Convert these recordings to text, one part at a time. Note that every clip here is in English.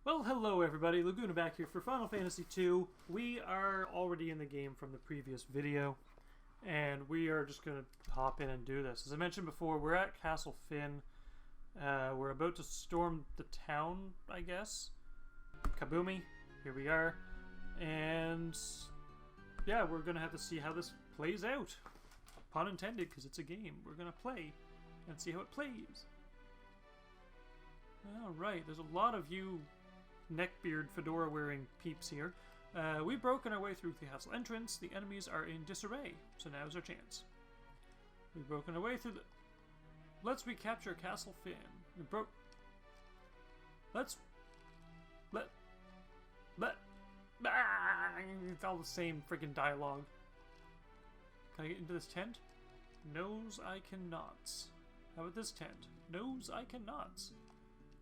Well, hello everybody, Laguna back here for Final Fantasy II. We are already in the game from the previous video, and we are just going to hop in and do this. As I mentioned before, we're at Castle Fynn. We're about to storm the town, I guess. Kaboomy, here we are. And yeah, we're going to have to see how this plays out. Pun intended, because it's a game. We're going to play and see how it plays. Alright, there's a lot of you neckbeard fedora wearing peeps here. We've broken our way through the castle entrance. The enemies are in disarray, so now's our chance. We've broken our way through the... Let's recapture Castle Fynn. We broke... Let's... It's all the same freaking dialogue. Can I get into this tent? No's I cannot. How about this tent? No's I cannot.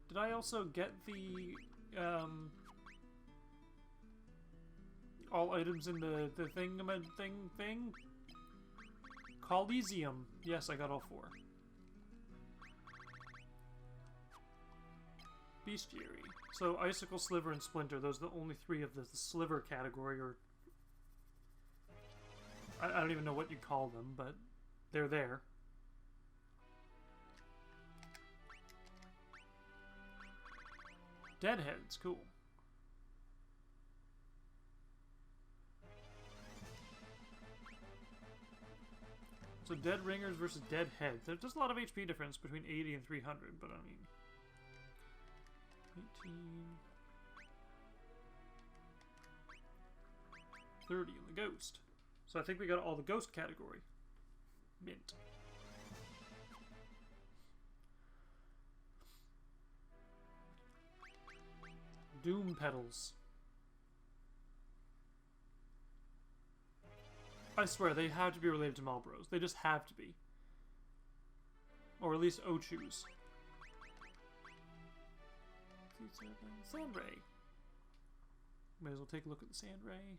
Did I also get the... all items in the thing? Coliseum. Yes, I got all 4. Bestiary. So Icicle, Sliver, and Splinter. Those are the only 3 of the Sliver category, or... I don't even know what you call them, but they're there. Deadheads, cool. So dead ringers versus dead heads. There's just a lot of HP difference between 80 and 300, but I mean... 18... 30 in the ghost. So I think we got all the ghost category. Mint. Doom pedals. I swear, they have to be related to Malbros. They just have to be. Or at least Ochus. Sand Ray. May as well take a look at the Sand Ray.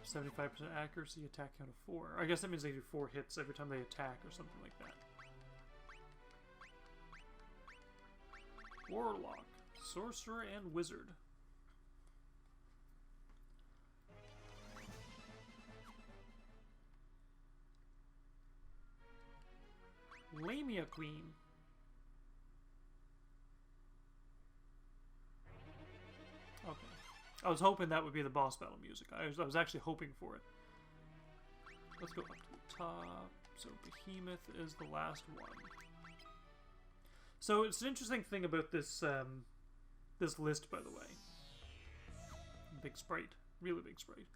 75% accuracy, attack count of 4. I guess that means they do 4 hits every time they attack or something like that. Warlock, Sorcerer, and Wizard. Lamia Queen. Okay. I was hoping that would be the boss battle music. I was actually hoping for it. Let's go up to the top. So Behemoth is the last one. So it's an interesting thing about this this list, by the way. Big sprite. Really big sprite.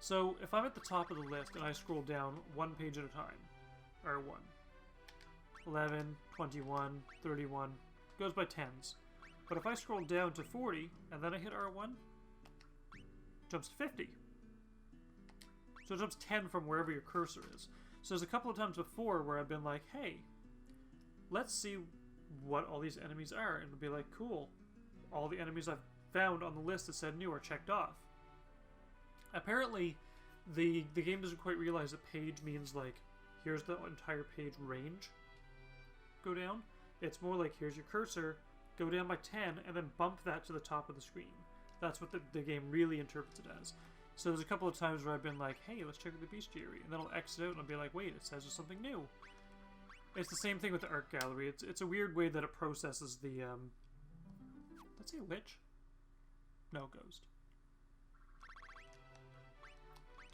So if I'm at the top of the list and I scroll down 1 page at a time, or 1, 11, 21, 31, goes by tens. But if I scroll down to 40 and then I hit R1, it jumps to 50. So it jumps 10 from wherever your cursor is. So there's a couple of times before where I've been like, hey, let's see what all these enemies are. And it'll be like, cool. All the enemies I've found on the list that said new are checked off. Apparently, the game doesn't quite realize that page means like, here's the entire page range. Go down. It's more like, here's your cursor, go down by 10, and then bump that to the top of the screen. That's what the game really interprets it as. So there's a couple of times where I've been like, hey, let's check out the Bestiary. And then I'll exit out and I'll be like, wait, it says there's something new. It's the same thing with the art gallery. It's a weird way that it processes the, let's say Lich? No, Ghost.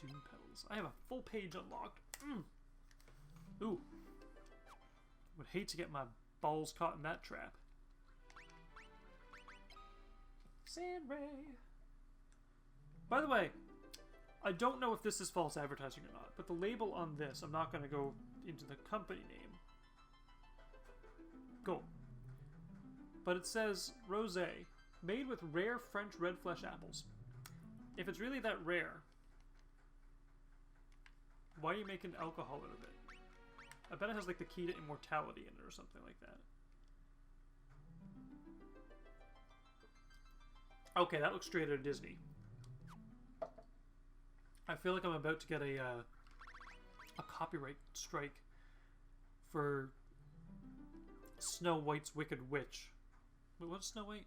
Doom Petals. I have a full page unlocked. Ooh. Would hate to get my balls caught in that trap. Sand Ray. By the way, I don't know if this is false advertising or not, but the label on this, I'm not going to go into the company name. Go. But it says Rosé, made with rare French red flesh apples. If it's really that rare, why are you making alcohol out of it? I bet it has like the key to immortality in it or something like that. Okay, that looks straight out of Disney. I feel like I'm about to get a copyright strike for Snow White's Wicked Witch. Wait, what's Snow White?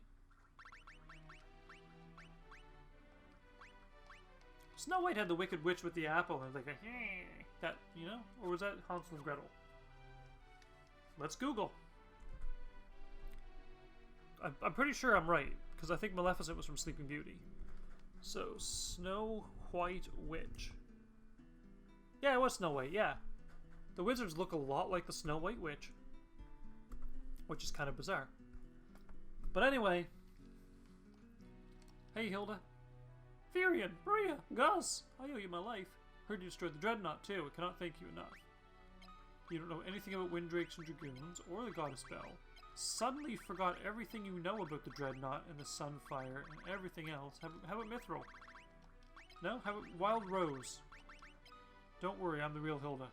Snow White had the Wicked Witch with the apple and like a that, you know? Or was that Hansel and Gretel? Let's Google. I'm pretty sure I'm right, because I think Maleficent was from Sleeping Beauty. So, Snow White Witch. Yeah, it was Snow White, yeah. The wizards look a lot like the Snow White Witch. Which is kind of bizarre. But anyway. Hey, Hilda. Furion, Maria, Gus, I owe you my life. Heard you destroyed the Dreadnought too. I cannot thank you enough. You don't know anything about Windrakes and Dragoons, or the Goddess Bell. Suddenly forgot everything you know about the Dreadnought and the Sunfire and everything else. How about Mithril? No? How about Wild Rose? Don't worry, I'm the real Hilda.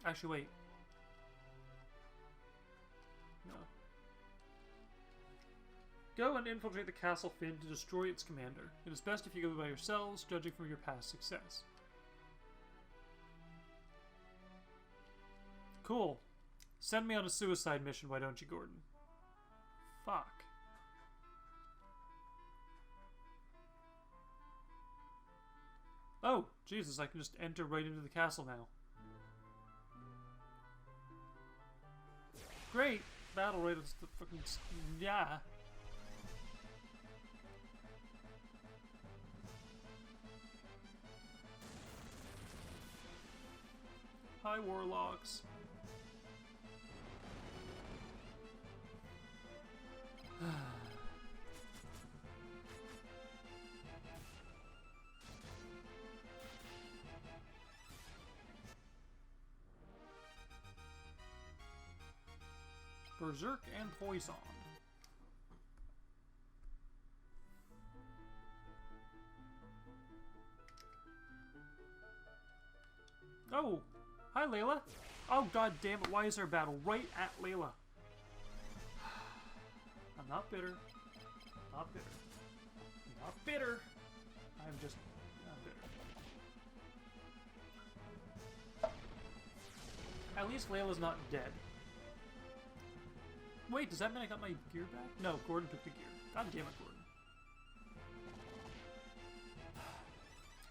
Actually, wait. No. Go and infiltrate the Castle Fynn to destroy its commander. It is best if you go by yourselves, judging from your past success. Cool. Send me on a suicide mission, why don't you, Gordon? Fuck. Oh, Jesus, I can just enter right into the castle now. Great! Battle right at the fucking... yeah. Hi, Warlocks. Berserk and Poison. Oh! Hi, Layla! Oh, god damn it, why is there a battle right at Layla? I'm not bitter. Not bitter. Not bitter! I'm just not bitter. At least Layla's not dead. Wait, does that mean I got my gear back? No, Gordon took the gear. God damn it, Gordon.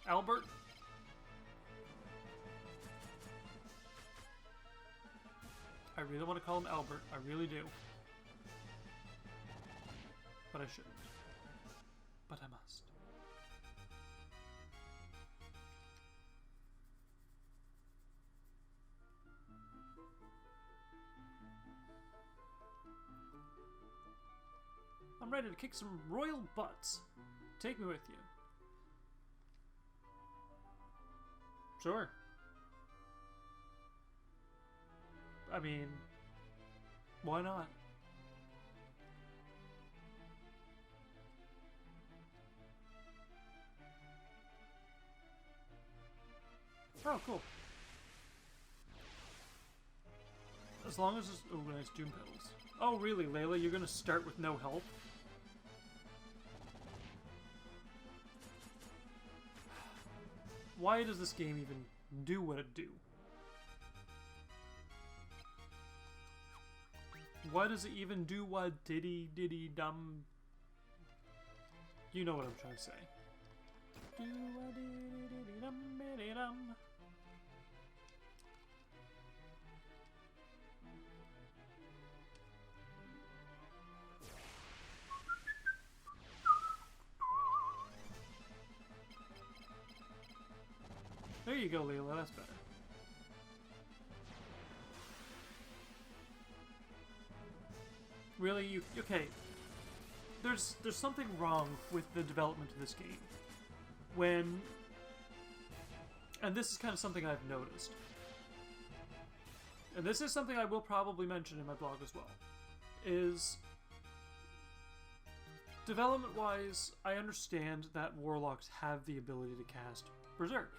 Albert? I really want to call him Albert. I really do. But I shouldn't. But I must. I'm ready to kick some royal butts. Take me with you. Sure. I mean, why not? Oh, cool. As long as it's... Oh, nice Doom Petals. Oh, really, Layla? You're gonna start with no help? Why does this game even do what it do? Why does it even do what diddy dum? You know what I'm trying to say. Do a diddy dum diddy dum. There you go, Leela, that's better. Really? You okay. There's something wrong with the development of this game. When... And this is kind of something I've noticed. And this is something I will probably mention in my blog as well. Is... Development-wise, I understand that Warlocks have the ability to cast Berserk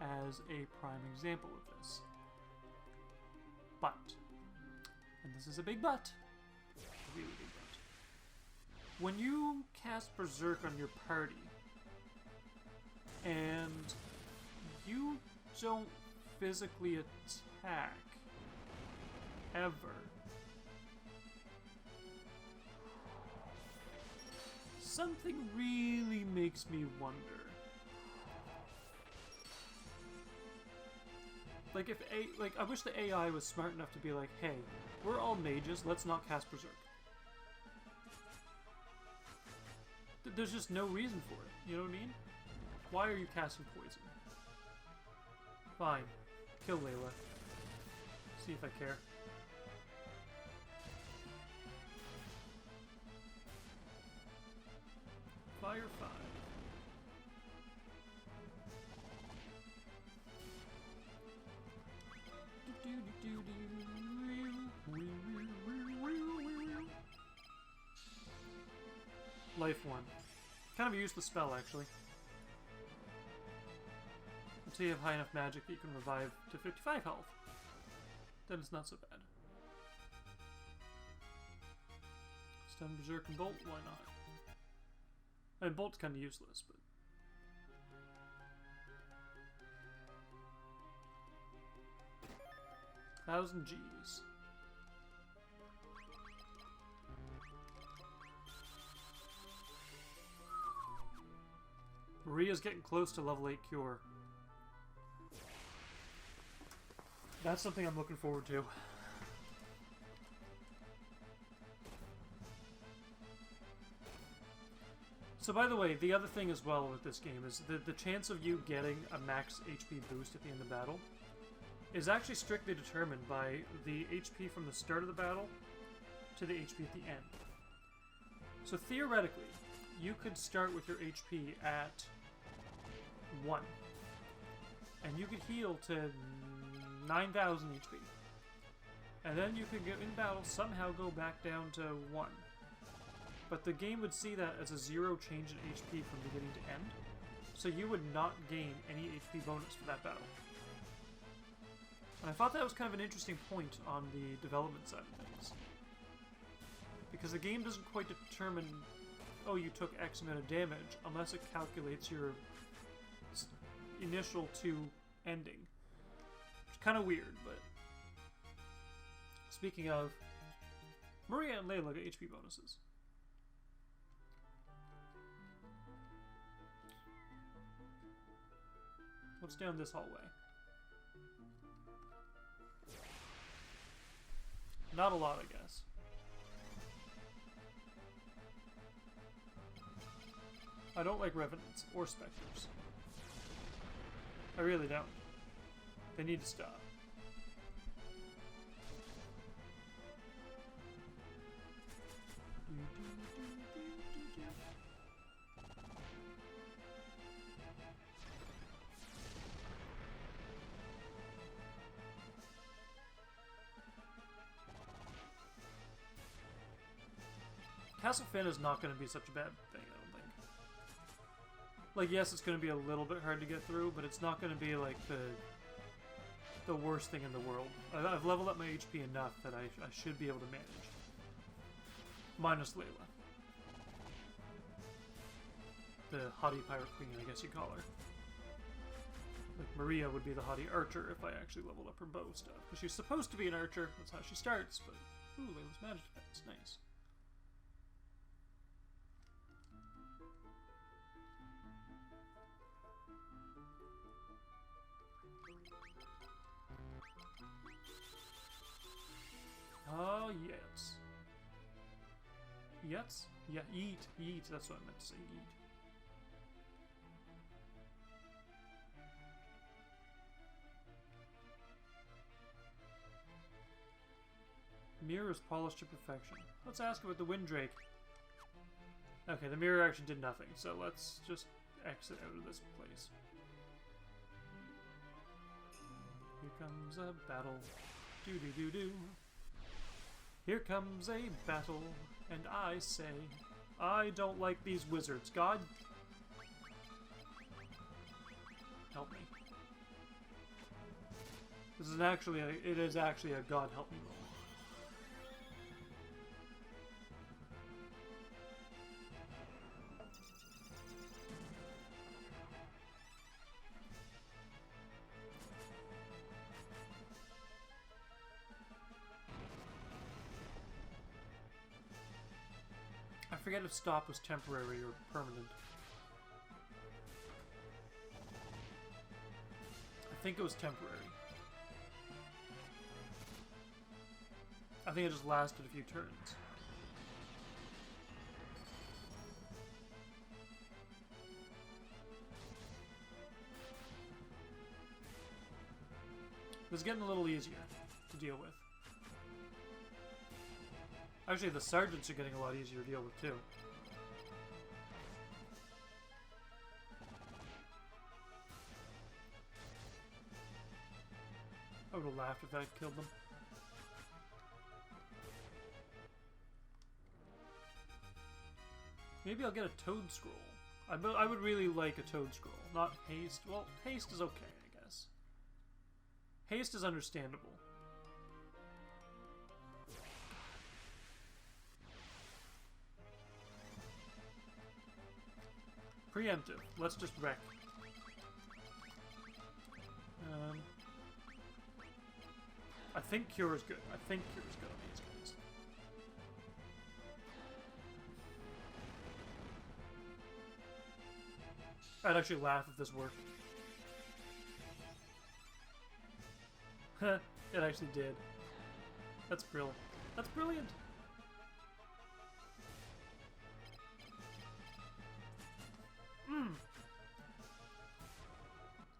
as a prime example of this. But, and this is a big but, a really big but, when you cast Berserk on your party, and you don't physically attack ever. Something really makes me wonder. Like I wish the AI was smart enough to be like, hey, we're all mages, let's not cast Berserk. There's just no reason for it, you know what I mean? Why are you casting poison? Fine. Kill Layla. See if I care. Fire 5. Life 1. Kind of a useless spell, actually. Until you have high enough magic that you can revive to 55 health. Then it's not so bad. Stun, Berserk, and Bolt? Why not? I mean, Bolt's kind of useless, but... 1,000 Gs. Maria's getting close to level 8 Cure. That's something I'm looking forward to. So by the way, the other thing as well with this game is the chance of you getting a max HP boost at the end of battle is actually strictly determined by the HP from the start of the battle to the HP at the end. So theoretically, you could start with your HP at 1. And you could heal to 9,000 HP. And then you could get in battle, somehow go back down to 1. But the game would see that as a 0 change in HP from beginning to end. So you would not gain any HP bonus for that battle. And I thought that was kind of an interesting point on the development side of things. Because the game doesn't quite determine, oh, you took X amount of damage, unless it calculates your initial to ending. It's kind of weird, but... Speaking of, Maria and Layla get HP bonuses. What's down this hallway? Not a lot, I guess. I don't like Revenants or Spectres. I really don't. They need to stop. Castle Fynn is not going to be such a bad thing, I don't think. Like, yes, it's going to be a little bit hard to get through, but it's not going to be, like, the worst thing in the world. I've leveled up my HP enough that I should be able to manage. Minus Layla. The haughty pirate queen, I guess you call her. Like, Maria would be the haughty archer if I actually leveled up her bow stuff. Because she's supposed to be an archer, that's how she starts, but... Ooh, Layla's magic defense, nice. Oh, yes. Yes? Yeah, eat. That's what I meant to say, eat. Mirror is polished to perfection. Let's ask about the Windrake. Okay, the mirror actually did nothing, so let's just exit out of this place. Here comes a battle. Do-do-do-do. Here comes a battle, and I say, I don't like these wizards. God, help me. This is actually it is actually a God help me moment. forget if stop was temporary or permanent. I think it was temporary. I think it just lasted a few turns. It's getting a little easier to deal with. Actually, the sergeants are getting a lot easier to deal with, too. I would have laughed if that killed them. Maybe I'll get a toad scroll. I would really like a toad scroll. Not haste. Well, haste is okay, I guess. Haste is understandable. Preemptive. Let's just wreck. I think Cure is good. I think Cure is good on these guys. I'd actually laugh if this worked. It actually did. That's brilliant. That's brilliant.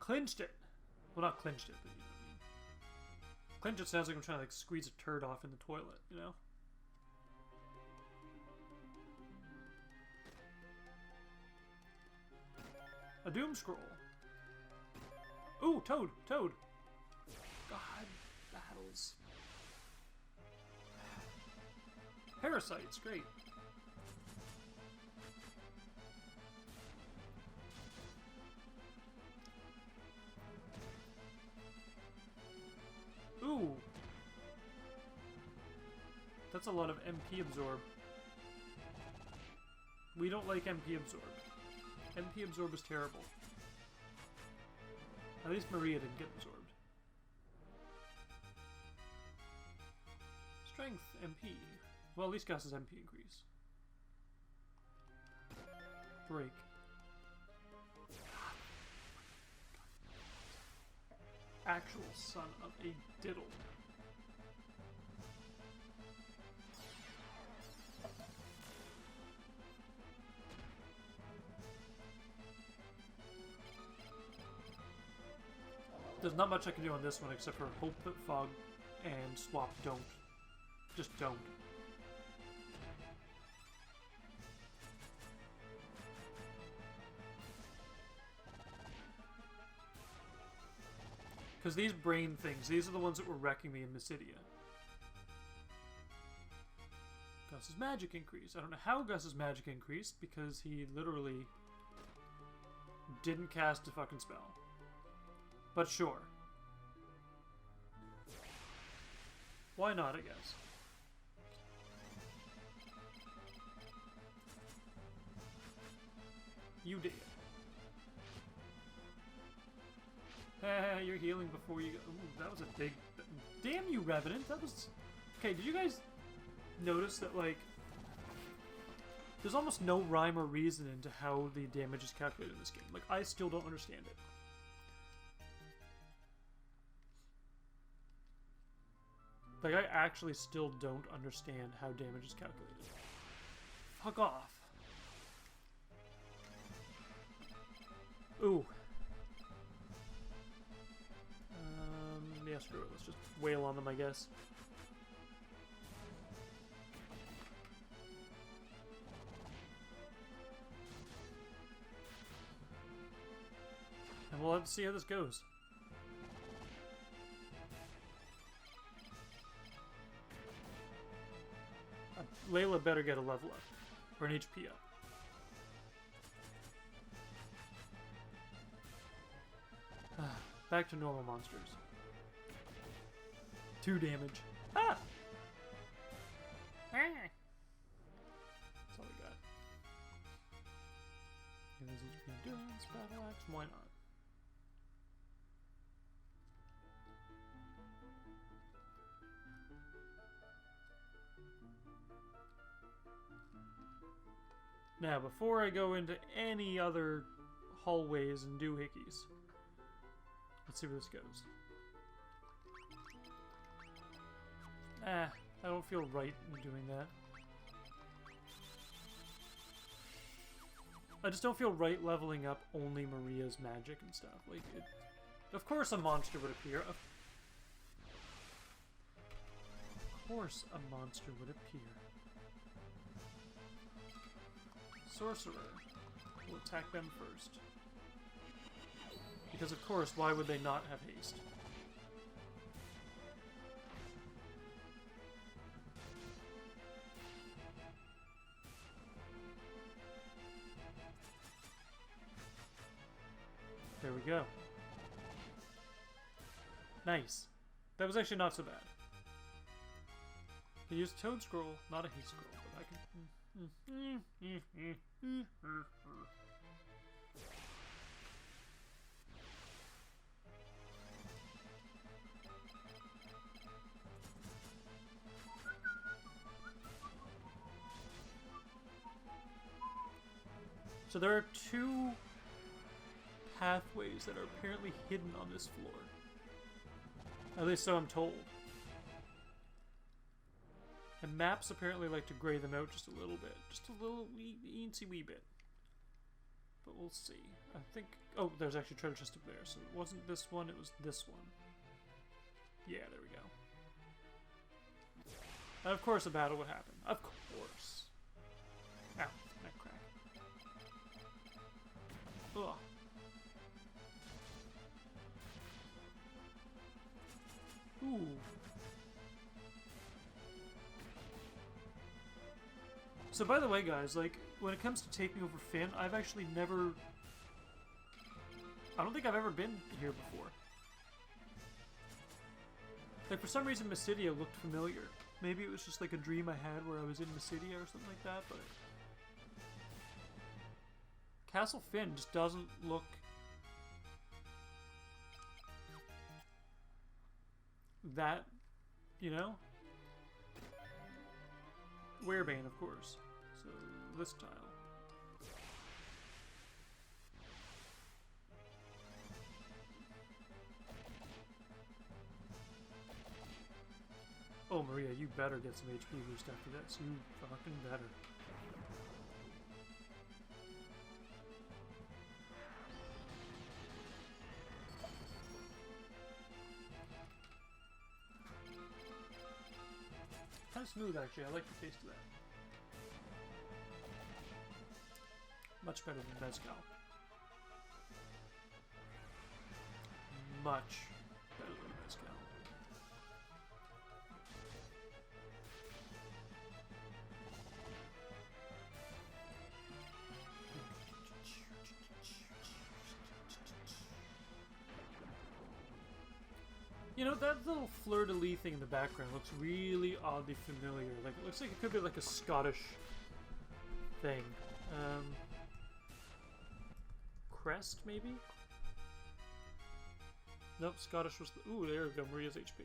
Clinched it. Well, not clinched it, but you know what I mean. Clinch it sounds like I'm trying to like squeeze a turd off in the toilet, you know? A doom scroll. Ooh, toad, toad. God, battles. Parasites, great. Ooh. That's a lot of MP absorb. We don't like MP absorb. MP absorb is terrible. At least Maria didn't get absorbed. Strength, MP. Well, at least Gus's MP increase. Break. Actual son of a diddle. There's not much I can do on this one except for hope that Fog and Swap don't. Just don't. Because these brain things, these are the ones that were wrecking me in Mysidia. Gus's magic increase. I don't know how Gus's magic increased, because he literally didn't cast a fucking spell. But sure. Why not, I guess. You did. You're healing before you go. Ooh, that was a big... Damn you, Revenant! That was... Okay, did you guys notice that, like... There's almost no rhyme or reason into how the damage is calculated in this game. Like, I still don't understand it. Like, I actually still don't understand how damage is calculated. Fuck off. Ooh. Yeah, screw it. Let's just wail on them, I guess. And we'll have to see how this goes. Layla better get a level up. Or an HP up. Back to normal monsters. 2 damage. Ah! That's all we got. Give us HP endurance, battle axe, why not? Now, before I go into any other hallways and doohickeys, let's see where this goes. I don't feel right in doing that. I just don't feel right leveling up only Maria's magic and stuff. Like, of course a monster would appear. Of course a monster would appear. Sorcerer. We'll attack them first. Because of course, why would they not have haste? There we go. Nice. That was actually not so bad. I used Toad Scroll, not a Haste Scroll, but I can... So there are two pathways that are apparently hidden on this floor. At least so I'm told. And maps apparently like to gray them out just a little bit. Just a little eensy wee bit. But we'll see. I think... Oh, there's actually treasure chest up there. So it wasn't this one, it was this one. Yeah, there we go. And of course a battle would happen. Of course. Ow, that crack. Ugh. Ooh. So by the way, guys, like, when it comes to taking over Fynn, I've actually never... I don't think I've ever been here before. Like, for some reason, Mysidia looked familiar. Maybe it was just like a dream I had where I was in Mysidia or something like that, but... Castle Fynn just doesn't look... that, you know? Werebane, of course. So, this tile. Oh, Maria, you better get some HP boost after this. You fucking better. Kind of smooth, actually. I like the taste of that. Much better than Mezcal. Much better than Mezcal. You know, that little fleur-de-lis thing in the background looks really oddly familiar. Like, it looks like it could be like a Scottish thing. Crest, maybe? Nope, Scottish was the... Ooh, there we go, Maria's HP.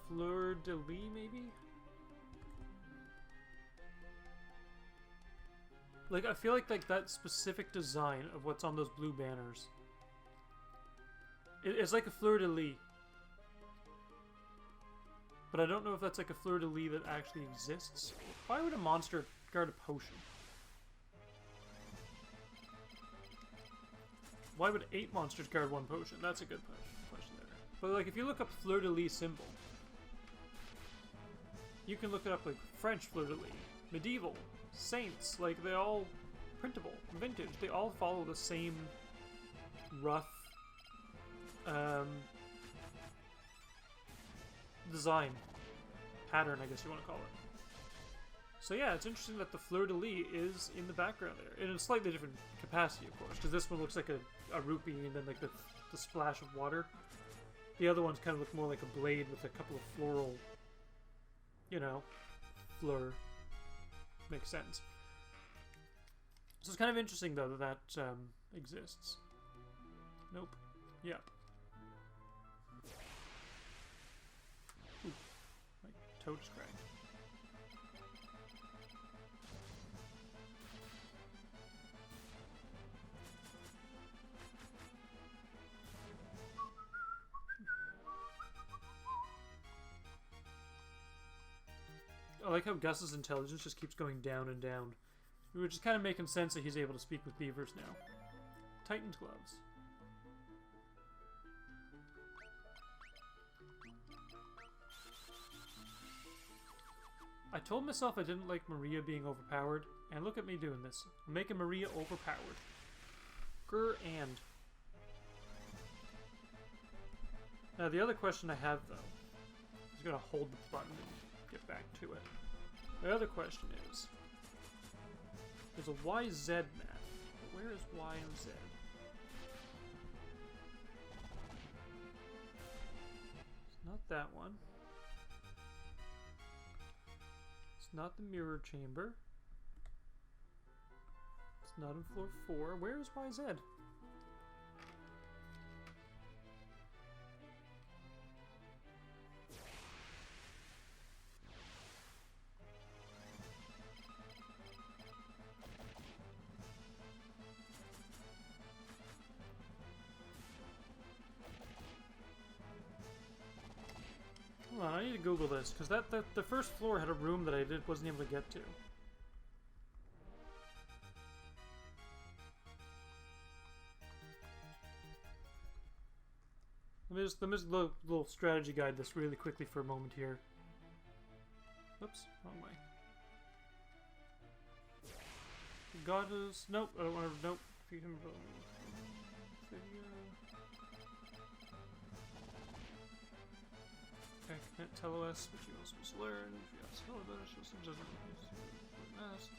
Fleur-de-lis, maybe? Like, I feel like that specific design of what's on those blue banners... It's like a fleur-de-lis. But I don't know if that's like a fleur-de-lis that actually exists. Why would a monster guard a potion? Why would 8 monsters guard 1 potion? That's a good question there. But like, if you look up fleur-de-lis symbol, you can look it up like French fleur-de-lis, medieval, saints, like they're all printable, vintage. They all follow the same rough design pattern, I guess you want to call it. So yeah, it's interesting that the fleur-de-lis is in the background there, in a slightly different capacity, of course, because this one looks like a rupee and then like the splash of water. The other ones kind of look more like a blade with a couple of floral, you know, fleur. Makes sense. So it's kind of interesting though that exists. Nope. Yep. Ooh, my totes cracked. I like how Gus's intelligence just keeps going down and down. Which is kind of making sense that he's able to speak with beavers now. Titan's gloves. I told myself I didn't like Maria being overpowered, and look at me doing this. I'm making Maria overpowered. Grr and. Now the other question I have though, is gonna hold the button and get back to it. The other question is, there's a YZ map, but where is Y and Z? It's not that one. It's not the mirror chamber. It's not on floor 4. Where is YZ? Hold on, I need to Google this, because the first floor had a room that I wasn't able to get to. Let me just little strategy guide this really quickly for a moment here. Oops, wrong way. Goddess, nope, I don't want to, nope. Feed him Ekmet To, which you also must learn. If you have skill about it, it doesn't use to mask.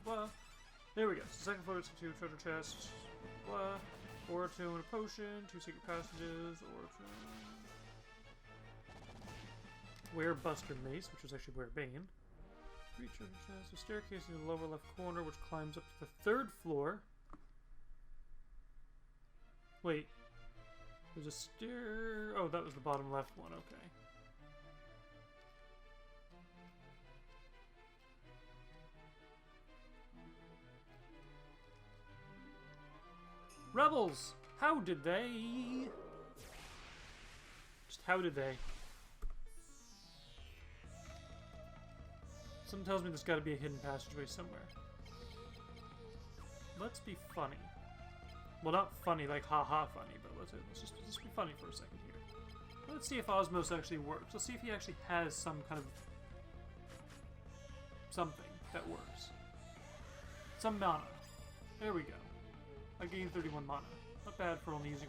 Blah. There we go. So second floor is 2 treasure chests. Blah. Or 2 and a potion. 2 secret passages. Or 2. Wear Buster Mace, which is actually Wear Bane. 3 treasure chests. A staircase in the lower left corner, which climbs up to the 3rd floor. Wait. There's a stair. Oh, that was the bottom left one. Okay. Rebels! How did they? Just how did they? Something tells me there's got to be a hidden passageway somewhere. Let's be funny. Well, not funny like haha funny, but let's just be funny for a second here. Let's see if Osmos actually works. Let's see if he actually has some kind of something that works. Some mana. There we go. I gained 31 mana. Not bad for only using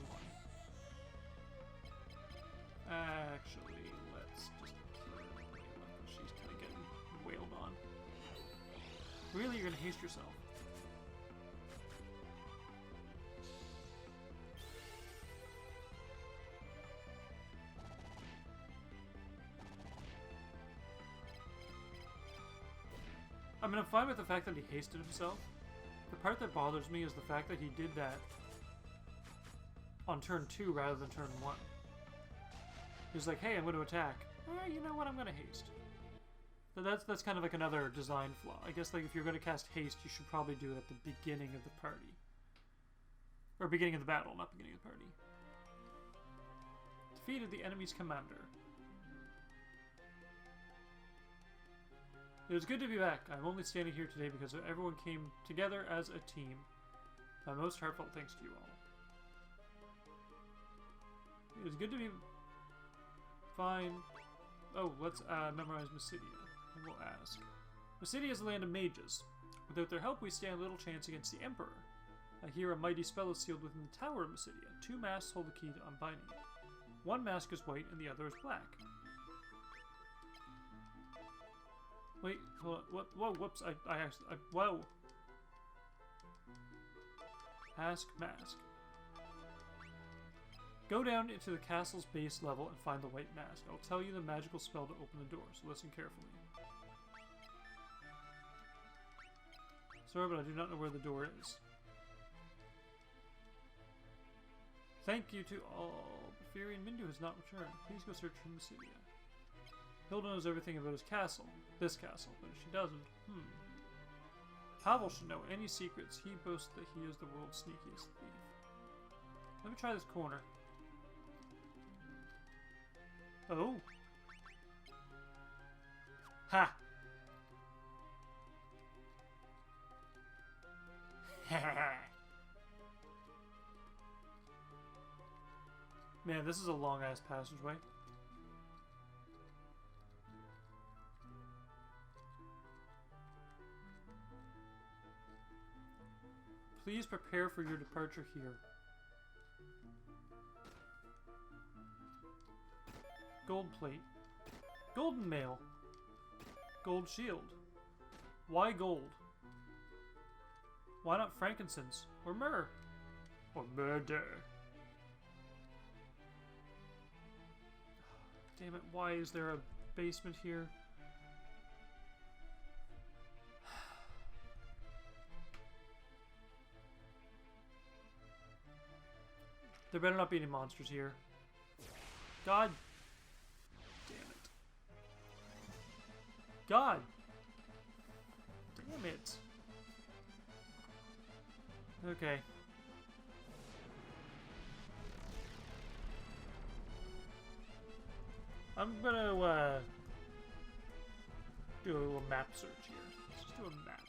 1. Actually, let's just kill her. She's kind of getting wailed on. Really, you're gonna haste yourself? I mean, I'm fine with the fact that he hasted himself. The part that bothers me is the fact that he did that on turn 2 rather than turn 1. He was like, hey, I'm going to attack. You know what, I'm going to haste. So that's kind of like another design flaw. I guess like if you're going to cast haste, you should probably do it at the beginning of the party. Or beginning of the battle, not beginning of the party. Defeated the enemy's commander. It was good to be back. I'm only standing here today because everyone came together as a team. My most heartfelt thanks to you all. It was good to be fine. Oh, let's memorize Mysidia. And we'll ask. Mysidia is the land of mages. Without their help, we stand little chance against the Emperor. I hear a mighty spell is sealed within the Tower of Mysidia. 2 masks hold the key to unbinding it. 1 mask is white and the other is black. Wait, hold on. What? Whoa, whoops, whoa. Ask mask. Go down into the castle's base level and find the white mask. I'll tell you the magical spell to open the door, so listen carefully. Sorry, but I do not know where the door is. Thank you to all. Fairy and Mindu has not returned. Please go search for Mysidia. Hilda knows everything about his castle. This castle, but if she doesn't, Pavel should know any secrets. He boasts that he is the world's sneakiest thief. Let me try this corner. Oh! Ha! Man, this is a long-ass passageway. Please prepare for your departure here. Gold plate. Golden mail. Gold shield. Why gold? Why not frankincense? Or myrrh? Or murder? Damn it, why is there a basement here? There better not be any monsters here. God damn it. God damn it. Okay. I'm gonna do a map search here. Let's just do a map.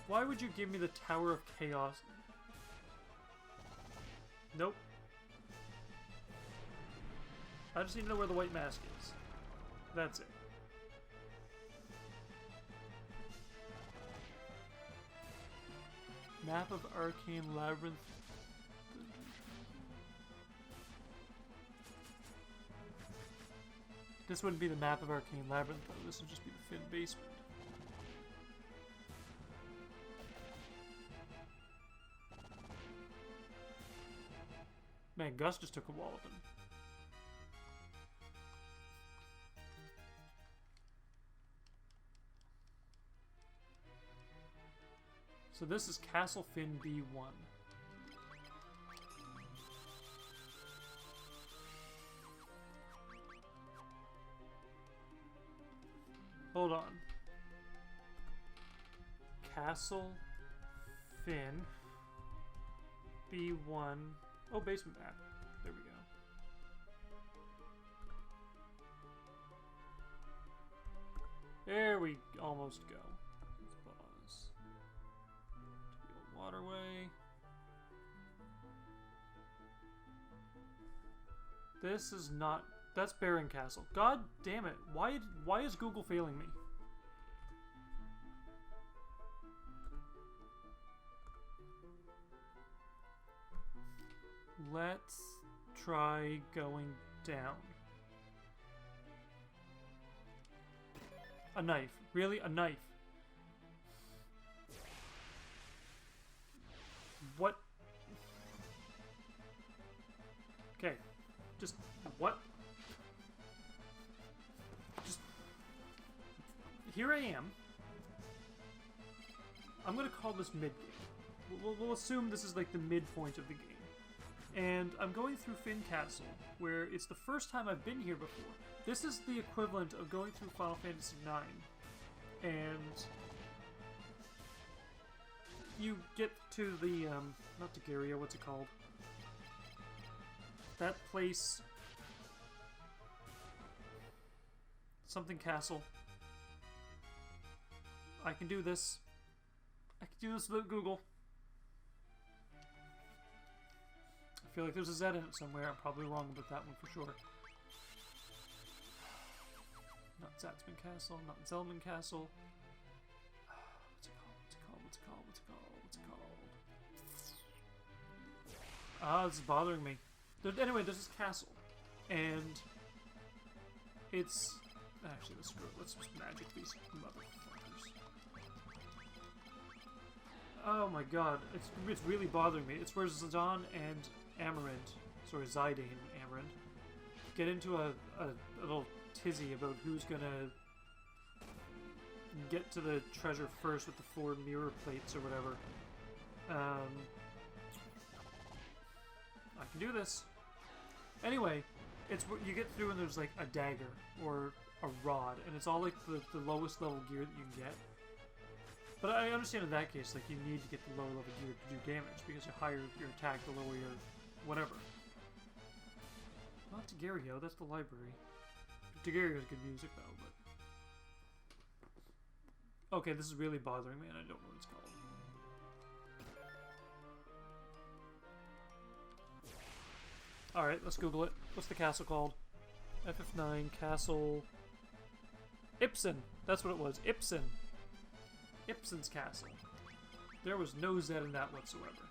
Why would you give me the Tower of Chaos? Nope. I just need to know where the white mask is. That's it. Map of Arcane Labyrinth. This wouldn't be the map of Arcane Labyrinth, though. This would just be the Fynn basement. Man, Gus just took a walloping. So this is Castle Fynn B1. Hold on. Castle Fynn B1. Oh, basement map. There we go. There we almost go. Let's pause. To the old waterway. This is not... That's Baron Castle. God damn it. Why is Google failing me? Let's try going down. A knife. Really? A knife? What? Okay. Just... what? Just... Here I am. I'm gonna call this mid-game. We'll assume this is like the midpoint of the game. And I'm going through Fynn Castle, where it's the first time I've been here before. This is the equivalent of going through Final Fantasy IX. And you get to the, not Daguerre, what's it called? That place. Something Castle. I can do this. I can do this without Google. I feel like there's a Z in it somewhere. I'm probably wrong about that one for sure. Not Zatzman Castle, not Zelman Castle. What's it called? What's it called? What's it called? What's it called? Ah, this is bothering me. Anyway, there's this castle. And it's... Actually, let's screw it. Let's just magic these motherfuckers. Oh my god. It's really bothering me. It's where Zidane and Amarant, sorry, Zidane and Amarant, get into a little tizzy about who's gonna get to the treasure first with the 4 mirror plates or whatever. I can do this. Anyway, it's what you get through and there's like a dagger or a rod, and it's all like the lowest level gear that you can get. But I understand in that case, like, you need to get the lower level gear to do damage, because the higher your attack, the lower your whatever. Not Daguerreo, that's the library. Daguerreo is good music though, but... Okay, this is really bothering me and I don't know what it's called. Alright, let's Google it. What's the castle called? FF9, Castle... Ibsen! That's what it was. Ibsen! Ibsen's castle. There was no Z in that whatsoever.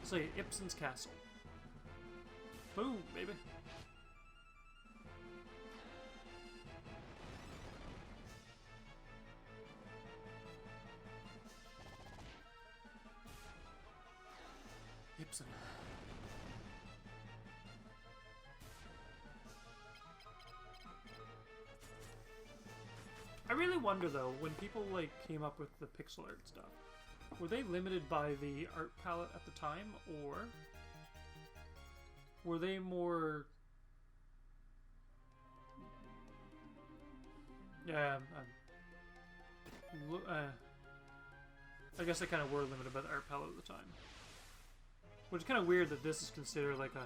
Say Ibsen's castle. Boom, baby. Ibsen. I really wonder though, when people like came up with the pixel art stuff, were they limited by the art palette at the time, or were they more... Yeah, I guess they kind of were limited by the art palette at the time. Which is kind of weird that this is considered like a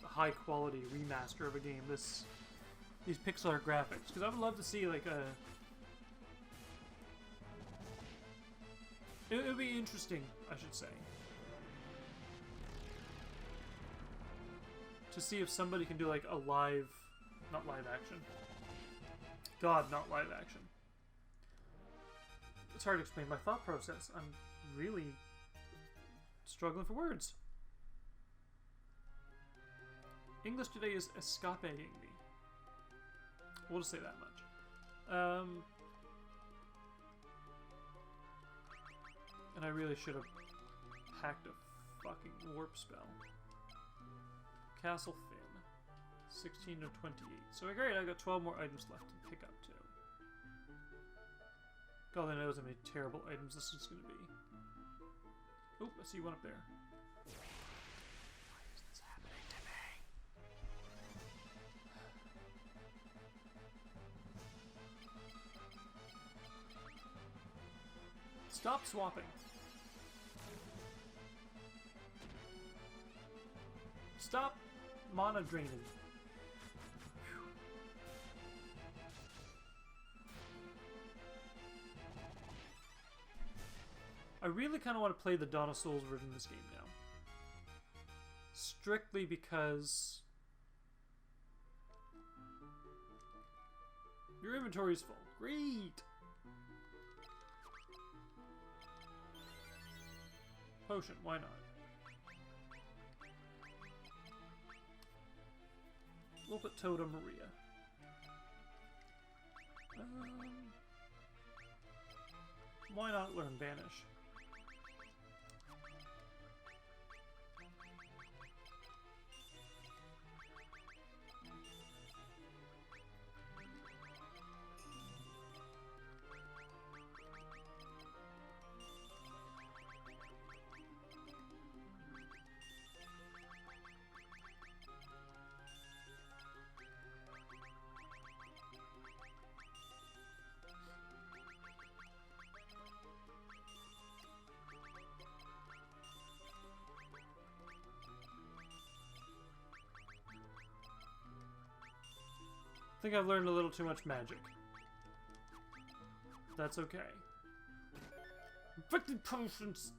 high quality remaster of a game. These pixel art graphics, because I would love to see like a... It would be interesting, I should say, to see if somebody can do like a live, not live action. God, not live action. It's hard to explain my thought process. I'm really struggling for words. English today is escaping me. We'll just say that much. And I really should have packed a fucking warp spell. Castle Fynn. 16 to 28. So great, I got 12 more items left to pick up too. God only knows how many terrible items this is going to be. Oop, I see one up there. Why is this happening to me? Stop swapping. Stop mana draining. I really kind of want to play the Dawn of Souls version of this game now. Strictly because your inventory is full. Great! Potion, why not? We'll put Totem Maria. Why not learn Banish? I think I've learned a little too much magic. That's okay. Infected potions!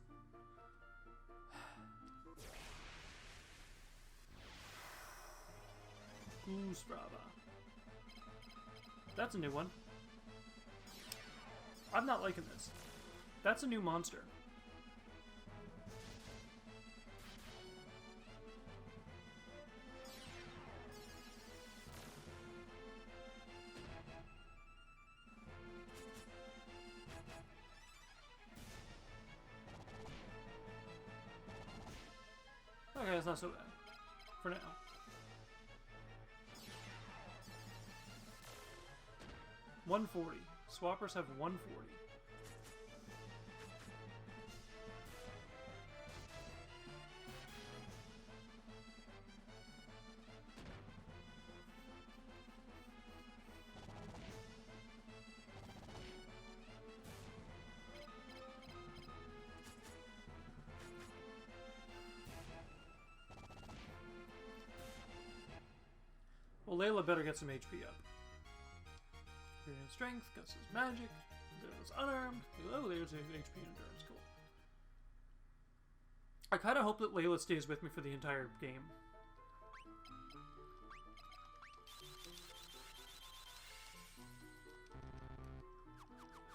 Goose Brava. That's a new one. I'm not liking this. That's a new monster. Okay, it's not so bad. for now. $140. Swappers have $140. Well, Layla better get some HP up. Experience strength, Gus is magic, Layla's unarmed. Oh, Layla's HP and endurance, cool. I kind of hope that Layla stays with me for the entire game.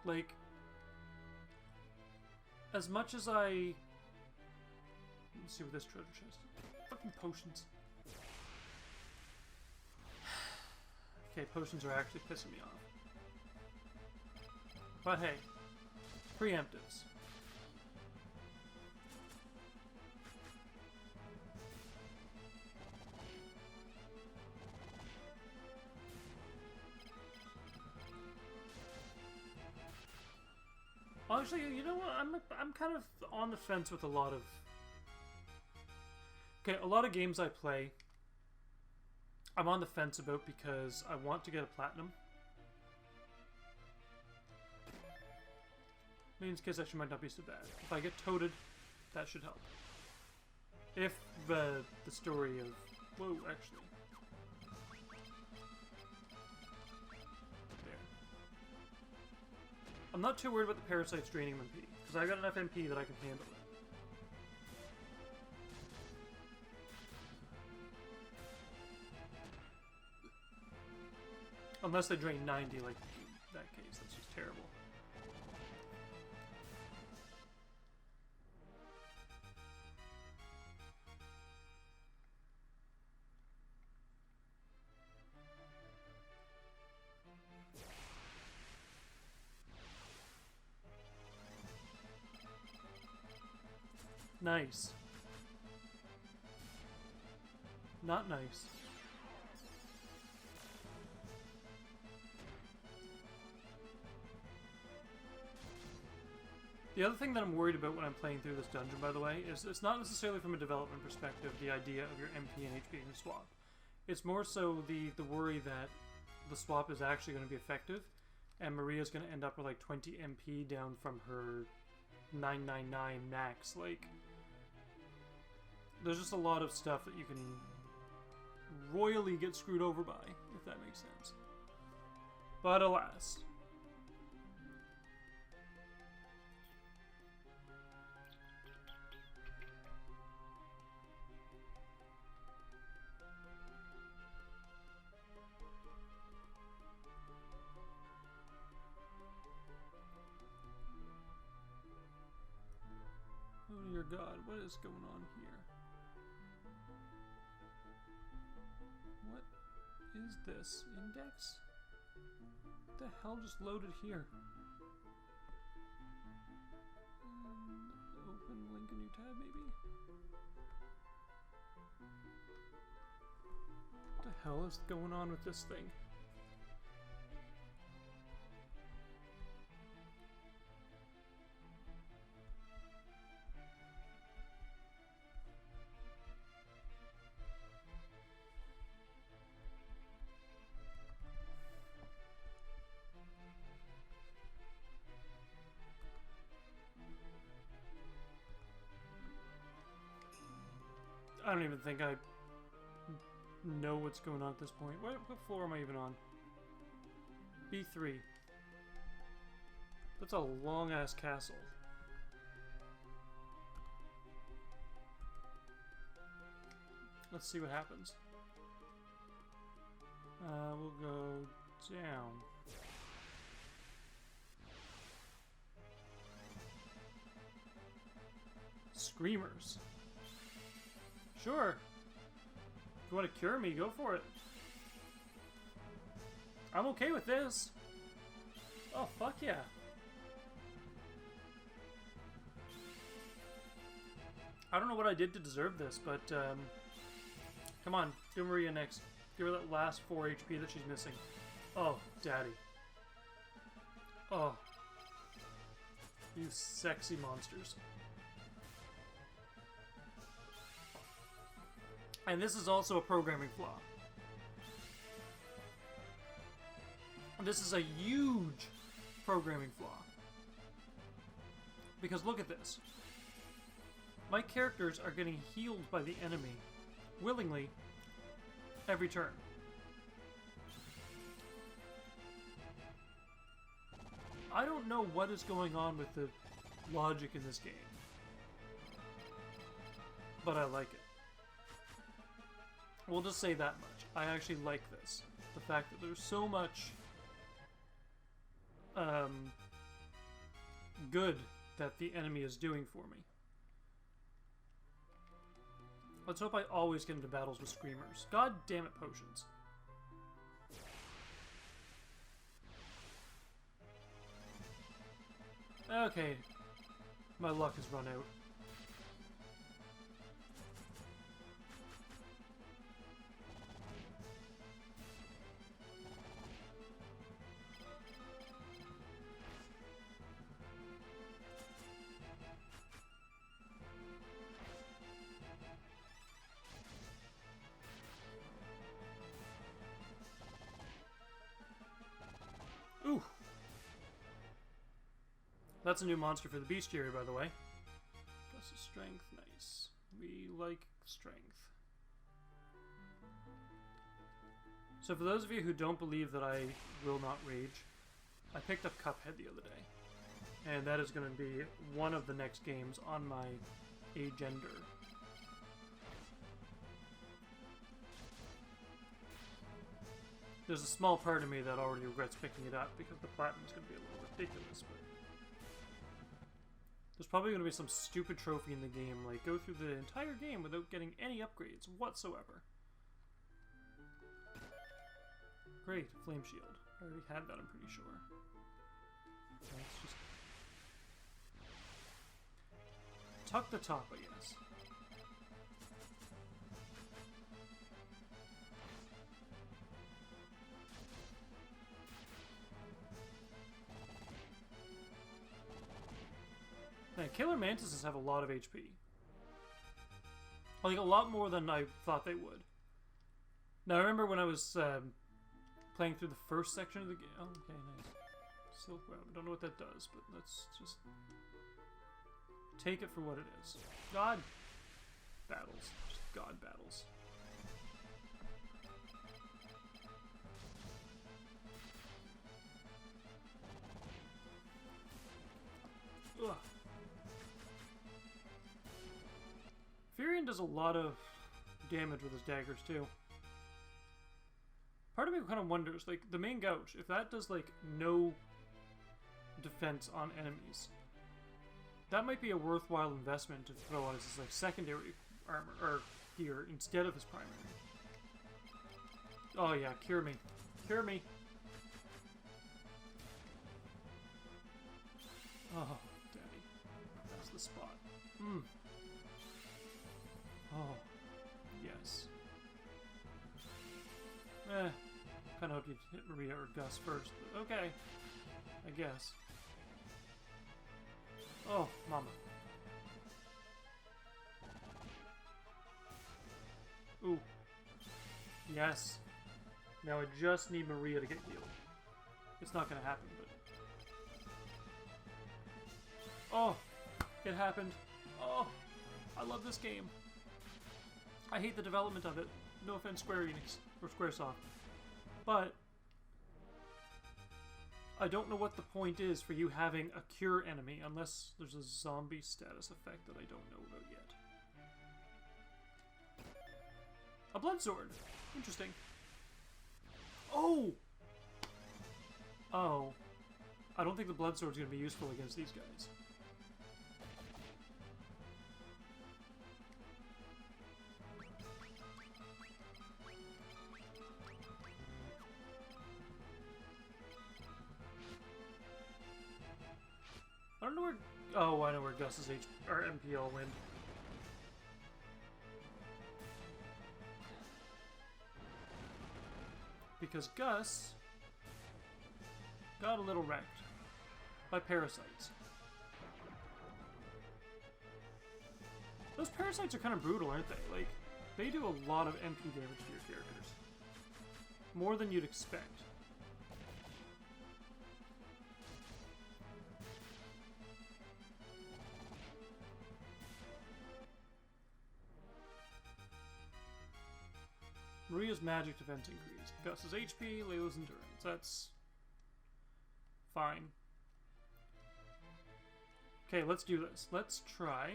Like, as much as I... Let's see what this treasure chest is. Fucking potions. Okay, potions are actually pissing me off. But hey, preemptives. Actually, you know what? I'm kind of on the fence with a lot of... Okay, a lot of games I play, I'm on the fence about because I want to get a platinum. Means case actually might not be so bad. If I get toted, that should help. If the story of... Whoa, actually. There. I'm not too worried about the parasites draining MP, because I got enough MP that I can handle it. Unless they drain 90, like in that case, that's just terrible. Nice. Not nice. The other thing that I'm worried about when I'm playing through this dungeon, by the way, is it's not necessarily from a development perspective, the idea of your MP and HP being swapped. It's more so the worry that the swap is actually going to be effective, and Maria's going to end up with like 20 MP down from her 999 max. Like, there's just a lot of stuff that you can royally get screwed over by, if that makes sense. But alas. Oh dear God, what is going on here? What is this? Index? What the hell just loaded here? Open link a new tab, maybe? What the hell is going on with this thing? I don't even think I know what's going on at this point. What floor am I even on? B3. That's a long-ass castle. Let's see what happens. We'll go down. Screamers. Sure. If you want to cure me, go for it. I'm okay with this. Oh, fuck yeah. I don't know what I did to deserve this, but Come on, do Maria next. Give her that last 4 HP that she's missing. Oh, daddy. Oh. You sexy monsters. And this is also a programming flaw. This is a huge programming flaw. Because look at this. My characters are getting healed by the enemy willingly every turn. I don't know what is going on with the logic in this game, but I like it. We'll just say that much. I actually like this. The fact that there's so much good that the enemy is doing for me. Let's hope I always get into battles with screamers. God damn it, potions. Okay. My luck has run out. Ooh. That's a new monster for the bestiary, by the way. Plus a strength, nice. We like strength. So for those of you who don't believe that I will not rage, I picked up Cuphead the other day. And that is going to be one of the next games on my agenda. There's a small part of me that already regrets picking it up because the platinum is going to be a little ridiculous, but there's probably going to be some stupid trophy in the game, like go through the entire game without getting any upgrades whatsoever. Great, Flame Shield. I already had that, I'm pretty sure. Let's just tuck the top, I guess. Man, Killer Mantises have a lot of HP. Like, a lot more than I thought they would. Now, I remember when I was playing through the first section of the game. Oh, okay, nice. Silk Web. I don't know what that does, but let's just take it for what it is. God battles. Just God battles. Ugh. Furion does a lot of damage with his daggers, too. Part of me kind of wonders, like, the main gouge, if that does, like, no defense on enemies, that might be a worthwhile investment to throw on his, like, secondary armor, or gear, instead of his primary. Oh yeah, cure me. Cure me! Oh, daddy. That's the spot. Mmm. Oh, yes. Kinda hope you'd hit Maria or Gus first, but okay. I guess. Oh, mama. Ooh. Yes. Now I just need Maria to get healed. It's not gonna happen, but... Oh! It happened. Oh! I love this game. I hate the development of it. No offense, Square Enix, or Squaresoft. But I don't know what the point is for you having a cure enemy unless there's a zombie status effect that I don't know about yet. A blood sword. Interesting. Oh! Oh. I don't think the blood sword's going to be useful against these guys. I don't know where... Oh, I know where Gus's MPL went. because Gus got a little wrecked by parasites. Those parasites are kind of brutal, aren't they? Like, they do a lot of MP damage to your characters. More than you'd expect. Maria's magic defense increased. Gus's HP, Layla's endurance. That's fine. Okay, let's do this. Let's try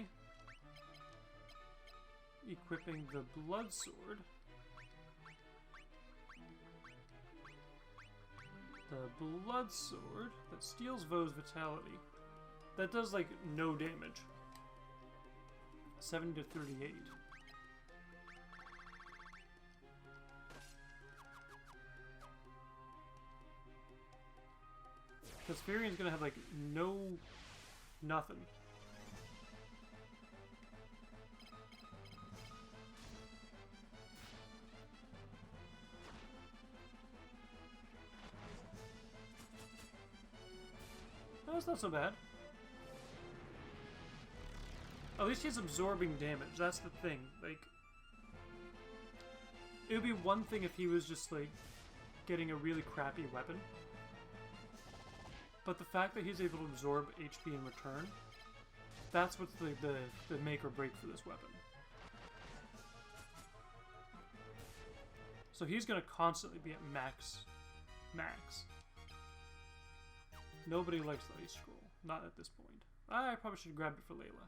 equipping the blood sword. The blood sword that steals Vo's vitality. That does like no damage. 70 to 38. Because Furian's gonna have like nothing. That's not so bad. At least he's absorbing damage. That's the thing. Like, it would be one thing if he was just like getting a really crappy weapon. But the fact that he's able to absorb HP in return, that's what's the make or break for this weapon. So he's going to constantly be at max. Nobody likes the ice scroll. Not at this point. I probably should have grabbed it for Layla.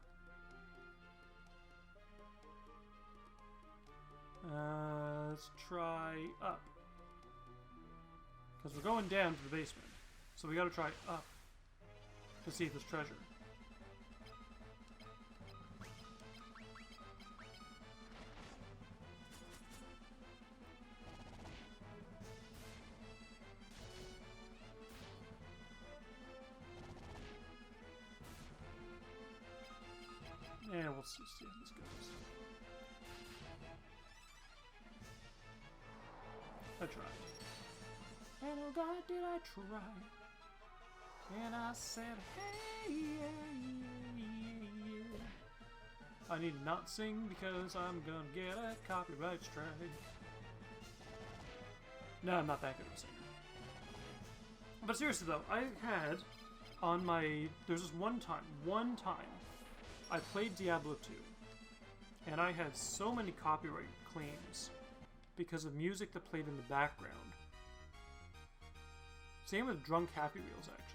Let's try up. Because we're going down to the basement. So we gotta try up to see if there's treasure. Yeah, we'll see how this goes. I tried. And oh God, did I try. And I said, hey, yeah. I need to not sing because I'm gonna get a copyright strike. No, I'm not that good of a singer. But seriously though, I had on my... There's this one time, I played Diablo 2. And I had so many copyright claims because of music that played in the background. Same with Drunk Happy Wheels, actually.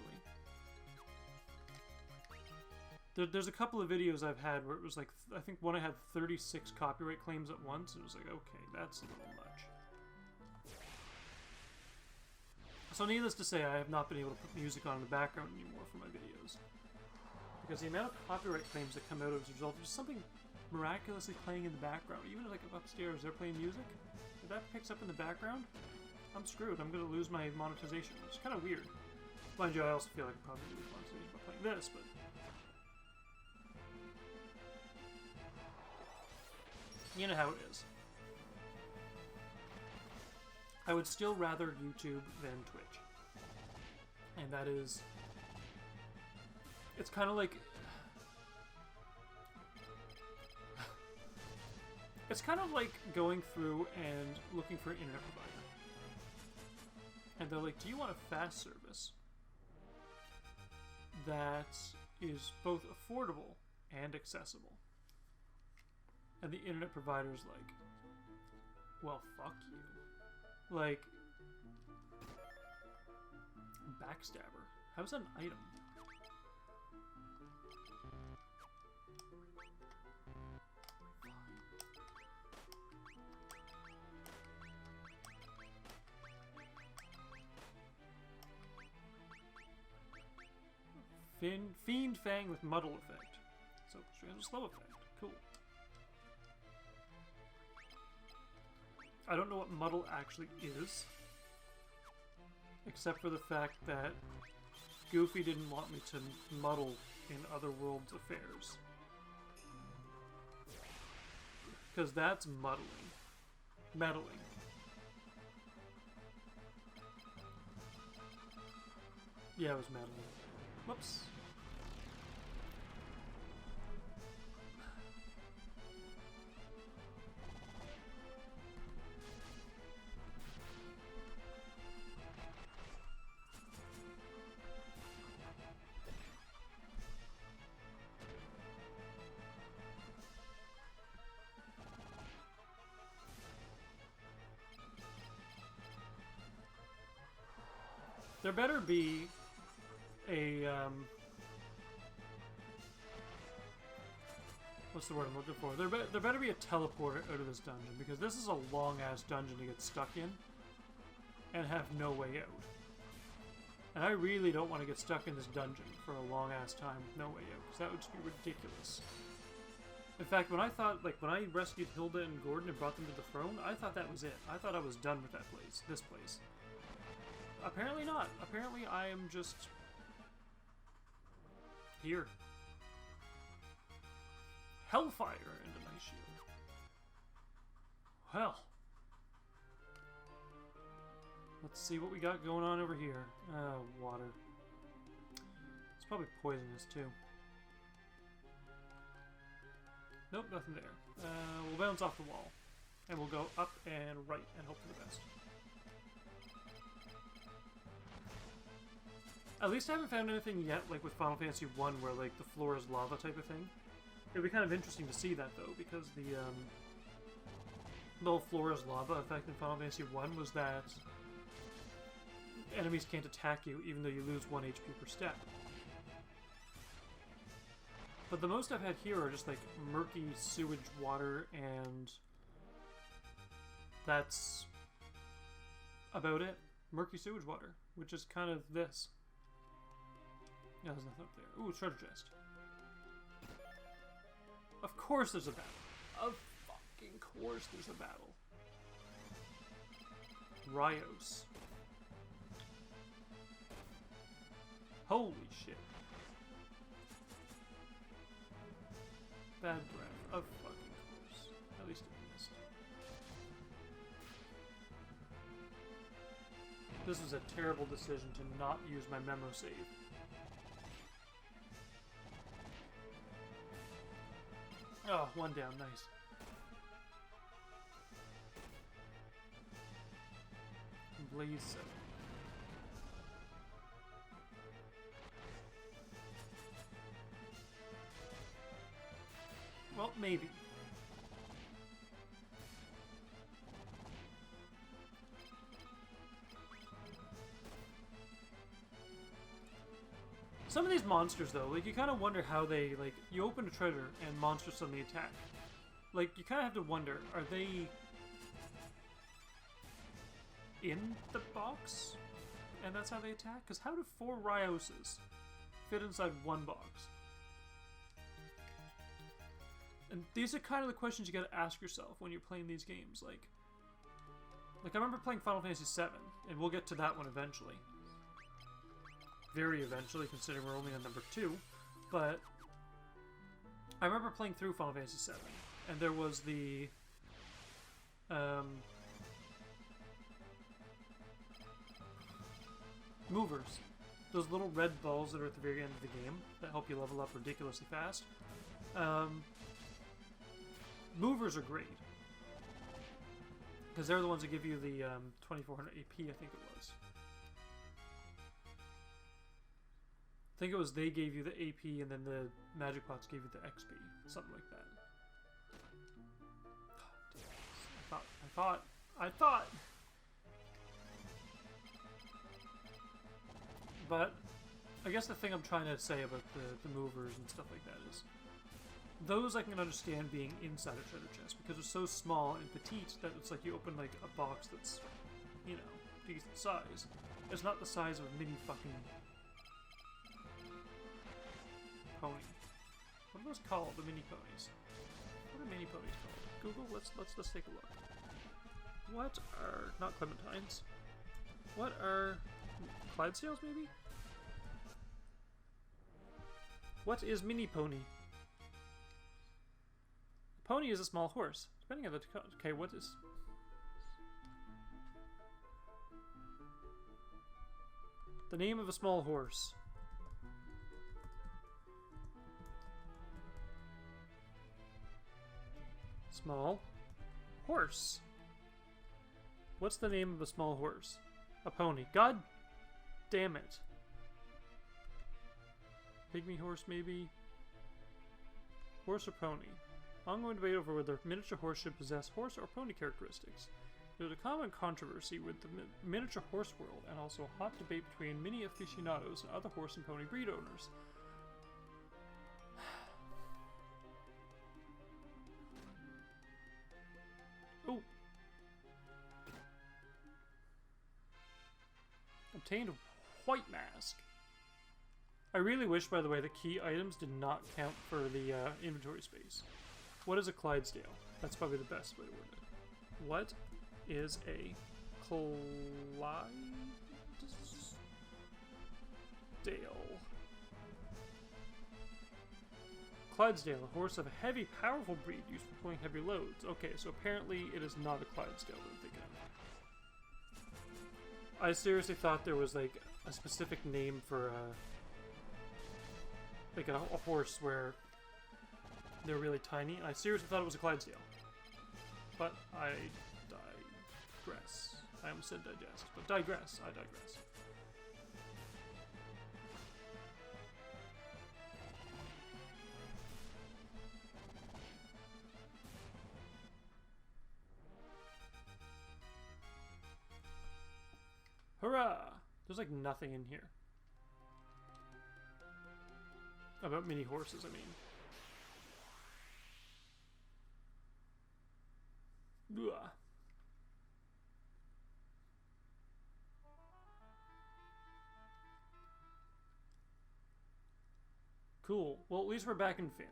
There's a couple of videos I've had where it was like, I think one I had 36 copyright claims at once. It was like, okay, that's a little much. So needless to say, I have not been able to put music on in the background anymore for my videos. Because the amount of copyright claims that come out as a result of just something miraculously playing in the background. Even like if upstairs they're playing music, if that picks up in the background, I'm screwed. I'm going to lose my monetization, which is kind of weird. Mind you, I also feel like I probably lose monetization by playing this, but... You know how it is. I would still rather YouTube than Twitch. And that is... It's kind of like... It's kind of like going through and looking for an internet provider. And they're like, do you want a fast service that is both affordable and accessible? And the internet provider's like, well, fuck you. Like, backstabber. How's that an item? Fiend Fang with muddle effect. So, slow effect. Cool. I don't know what muddle actually is. Except for the fact that Goofy didn't want me to muddle in Otherworld's affairs. Because that's muddling. Meddling. Yeah, it was Madeline. Whoops. There better be a, what's the word I'm looking for? There better be a teleporter out of this dungeon, because this is a long-ass dungeon to get stuck in and have no way out. And I really don't want to get stuck in this dungeon for a long-ass time with no way out, because that would just be ridiculous. In fact, when I rescued Hilda and Gordon and brought them to the throne, I thought that was it. I thought I was done with that place, this place. Apparently not. Apparently I am just here. Hellfire into my shield. Well. Let's see what we got going on over here. Water. It's probably poisonous too. Nope, nothing there. We'll bounce off the wall. And we'll go up and right and hope for the best. At least I haven't found anything yet, like with Final Fantasy 1, where like the floor is lava type of thing. It'd be kind of interesting to see that though, because the whole floor is lava effect in Final Fantasy 1 was that enemies can't attack you even though you lose 1 HP per step. But the most I've had here are just like murky sewage water, and that's about it. Murky sewage water, which is kind of this. Yeah, there's nothing up there. Ooh, treasure chest. Of course there's a battle. Of fucking course there's a battle. Rios. Holy shit. Bad breath. Of fucking course. At least it missed. This was a terrible decision to not use my memo save. Oh, one down, nice. Blaze 7. Well, maybe. Some of these monsters, though, like, you kind of wonder how they, like, you open a treasure and monsters suddenly attack. Like, you kind of have to wonder, are they in the box? And that's how they attack? Because how do 4 Rioses fit inside one box? And these are kind of the questions you gotta ask yourself when you're playing these games. Like I remember playing Final Fantasy VII, and we'll get to that one eventually. Very eventually, considering we're only on number 2. But I remember playing through Final Fantasy VII, and there was the movers. Those little red balls that are at the very end of the game that help you level up ridiculously fast. Movers are great, because they're the ones that give you the 2400 AP, I think it was. I think it was they gave you the AP, and then the magic pots gave you the XP, something like that. Oh, damn. I thought. But I guess the thing I'm trying to say about the movers and stuff like that is, those I can understand being inside a treasure chest, because it's so small and petite that it's like you open like a box that's, you know, decent size. It's not the size of a mini fucking pony. What are those called? The mini ponies. What are mini ponies called? Google, let's take a look. What are, not Clementines, what are Clydesdales maybe? What is mini pony? Pony is a small horse. Depending on the... Okay, what is... The name of a small horse. Small horse. What's the name of a small horse? A pony. God damn it. Pygmy horse, maybe? Horse or pony? Ongoing debate over whether miniature horse should possess horse or pony characteristics. There's a common controversy with the miniature horse world, and also a hot debate between many aficionados and other horse and pony breed owners. Oh! Obtained white mask. I really wish, by the way, that key items did not count for the inventory space. What is a Clydesdale? That's probably the best way to word it. What is a Clydesdale? Clydesdale, a horse of a heavy, powerful breed used for pulling heavy loads. Okay, so apparently it is not a Clydesdale that I'm thinking of. I seriously thought there was like a specific name for like a horse where they're really tiny. I seriously thought it was a Clydesdale. But I digress. I almost said digest, but digress. I digress. Hurrah! There's like nothing in here. About mini horses, I mean. Ugh. Cool. Well, at least we're back in Fynn.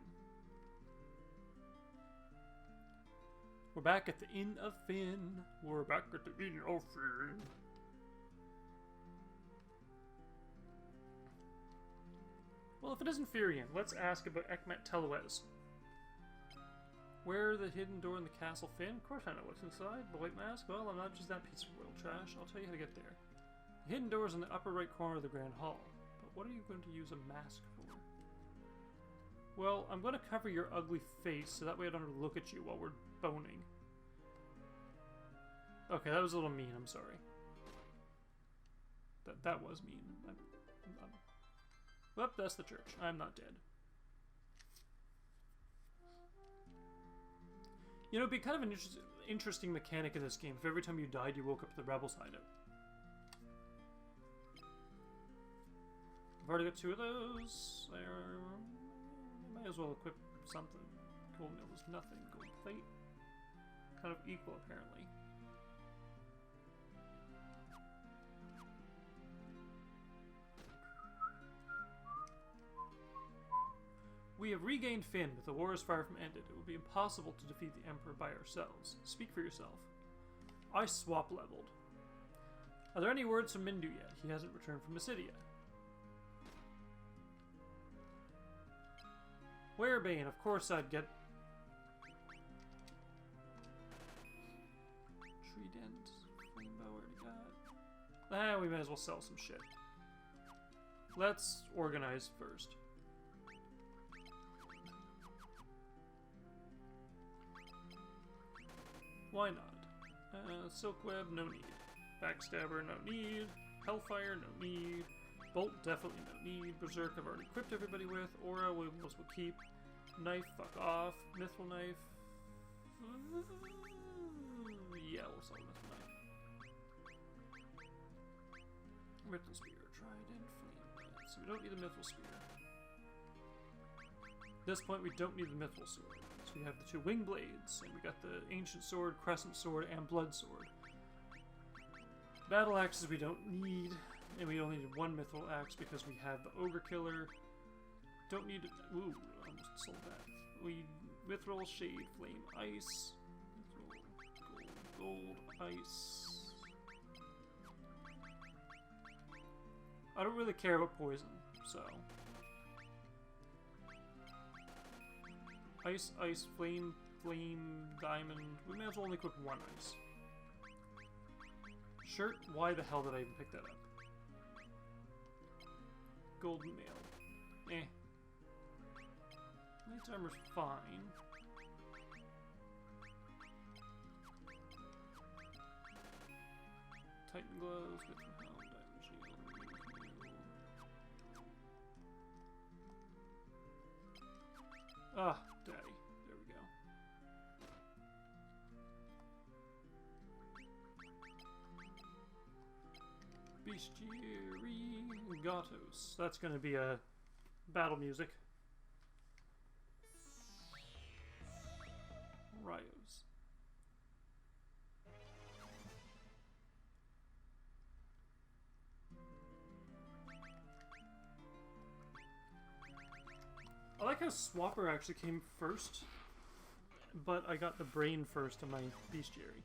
We're back at the Inn of Fynn. We're back at the Inn of Fynn. Well, if it isn't Firion, let's ask about Ekmet To. Where the hidden door in the Castle Fynn? Of course I know what's inside. The white mask? Well, I'm not just that piece of royal trash. I'll tell you how to get there. The hidden door is in the upper right corner of the Grand Hall. But what are you going to use a mask for? Well, I'm going to cover your ugly face so that way I don't have to look at you while we're boning. Okay, that was a little mean. I'm sorry. That was mean. Well, that's the church. I'm not dead. You know, it'd be kind of an interesting mechanic in this game if every time you died, you woke up at the Rebels hideout. I've already got 2 of those. I might as well equip something. Gold mill is nothing. Gold plate. Kind of equal, apparently. We have regained Fynn, but the war is far from ended. It will be impossible to defeat the Emperor by ourselves. Speak for yourself. I swap leveled. Are there any words from Mindu yet? He hasn't returned from Mysidia. Werebane, of course I'd get... Trident, Flamebow, already got... we might as well sell some shit. Let's organize first. Why not? Silkweb, no need. Backstabber, no need. Hellfire, no need. Bolt, definitely no need. Berserk, I've already equipped everybody with. Aura, we almost will keep. Knife, fuck off. Mithril knife. Yeah, we'll sell Mithril knife. Mithril spear, trident, flame. So we don't need the Mithril spear. At this point, we don't need the Mithril sword. So we have the 2 wing blades, and we got the ancient sword, crescent sword, and blood sword. Battle axes we don't need, and we only need 1 mithril axe because we have the ogre killer. Don't need. Ooh, I almost sold that. We mithril, shade, flame, ice. Mithril, gold, ice. I don't really care about poison, so. Ice, ice, flame, flame, diamond. We may as well only equip 1 ice. Shirt? Why the hell did I even pick that up? golden mail. Eh. Knight's armor's fine. Titan gloves, good for helm, diamond shield. Ah, daddy. There we go. Bestiary Gatos. That's gonna be a battle music. Rios. I like how Swapper actually came first, but I got the brain first in my bestiary.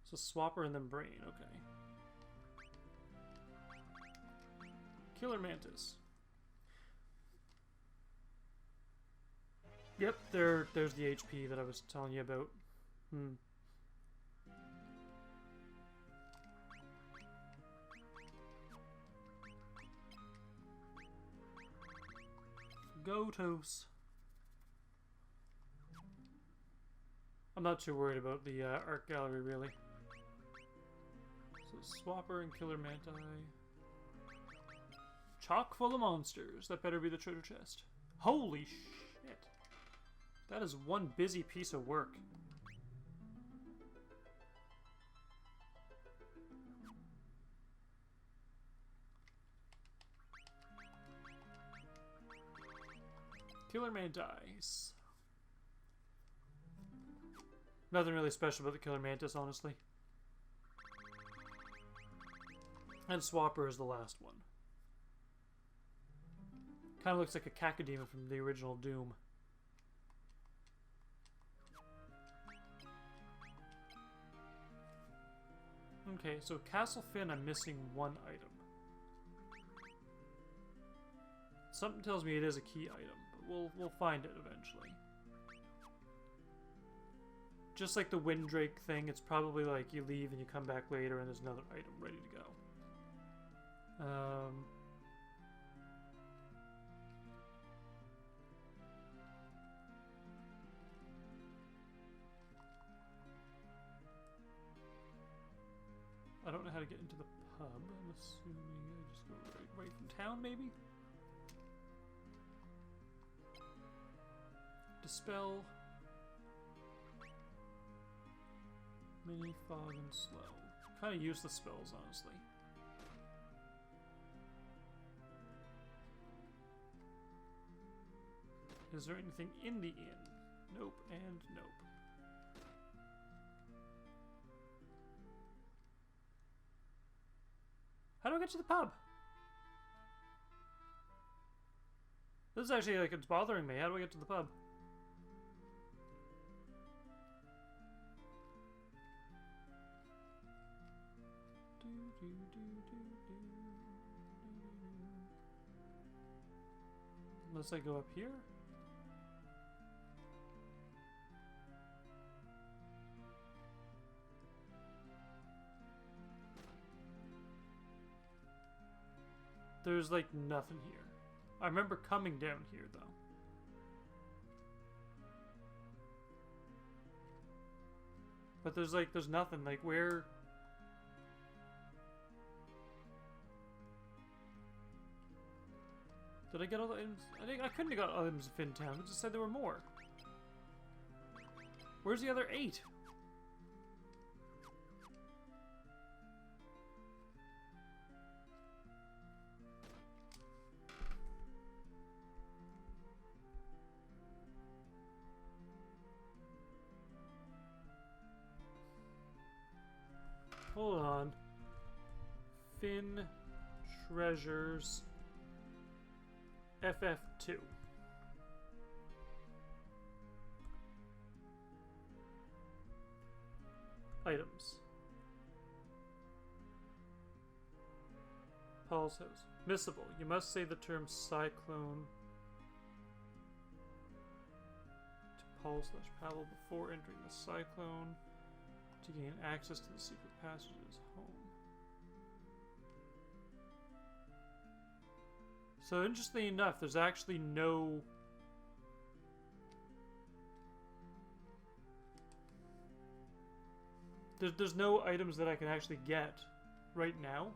So Swapper and then brain, okay. Killer Mantis. Yep, there's the HP that I was telling you about. Gotos. I'm not too worried about the art gallery, really. So Swapper and Killer Manti. Chock full of monsters. That better be the treasure chest. Holy shit. That is one busy piece of work. Killer Mantis. Nothing really special about the Killer Mantis, honestly. And Swapper is the last one. Kind of looks like a cacodemon from the original Doom. Okay, so Castle Fynn, I'm missing one item. Something tells me it is a key item, but we'll find it eventually. Just like the Windrake thing, it's probably like you leave and you come back later and there's another item ready to go. I don't know how to get into the pub. I'm assuming I just go right from town, maybe? Dispel. Mini, fog, and slow. Kind of useless spells, honestly. Is there anything in the inn? Nope and nope. How do I get to the pub? This is actually like, it's bothering me. How do I get to the pub? Unless I go up here? There's like nothing here. I remember coming down here though. But there's nothing. Like where? Did I get all the items? I couldn't have got items in Fintown. It just said there were more. Where's the other 8? Hold on. Fynn Treasures FF2. Items. Paul's house. Missable. You must say the term cyclone to Paul/Pavel before entering the cyclone to gain access to the secret passages home. So interestingly enough, there's actually no... There's no items that I can actually get right now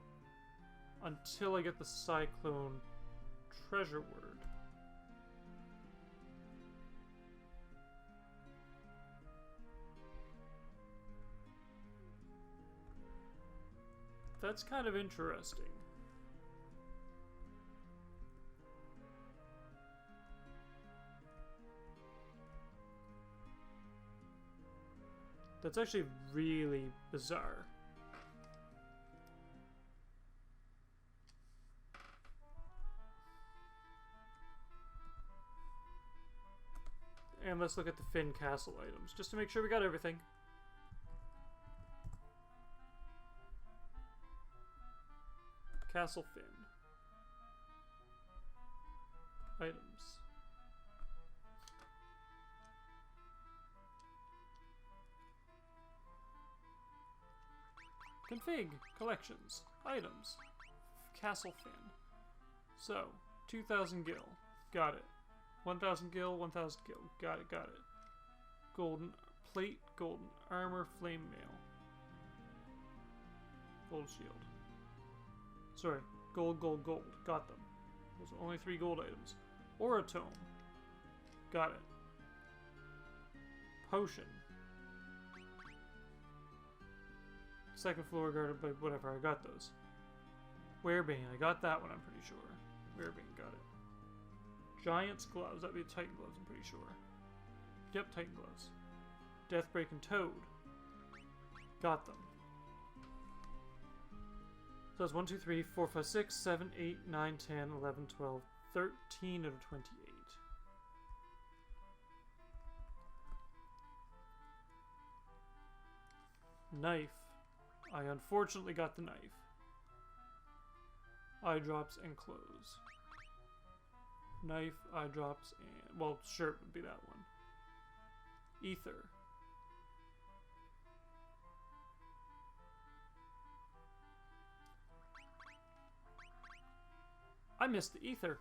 until I get the Cyclone Treasure Word. That's kind of interesting. That's actually really bizarre. And let's look at the Fynn Castle items, just to make sure we got everything. Castle Fynn. Items. Config. Collections. Items. Castle Fynn. So, 2,000 gil. Got it. 1,000 gil, 1,000 gil. Got it, got it. Golden plate, golden armor, flame mail. Gold shield. Sorry, gold, gold, gold. Got them. Those are only 3 gold items. Oratome. Got it. Potion. Second floor guarded by whatever, I got those. Werebane, I got that one, I'm pretty sure. Werebane, got it. Giant's gloves, that'd be Titan gloves, I'm pretty sure. Yep, Titan gloves. Deathbreak and Toad. Got them. So that's 1, 2, 3, 4, 5, 6, 7, 8, 9, 10, 11, 12, 13 out of 28. Knife. I unfortunately got the knife. Eye drops and clothes. Knife, eye drops, and... well, shirt would be that one. Ether. I missed the ether.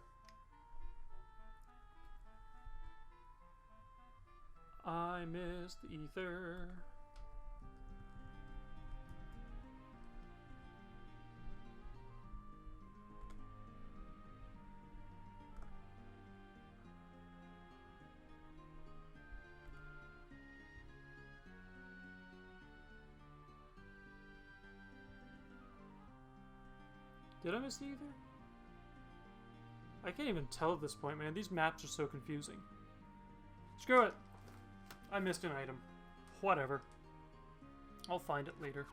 I missed the ether. Did I miss the ether? I can't even tell at this point, man. These maps are so confusing. Screw it. I missed an item. Whatever. I'll find it later.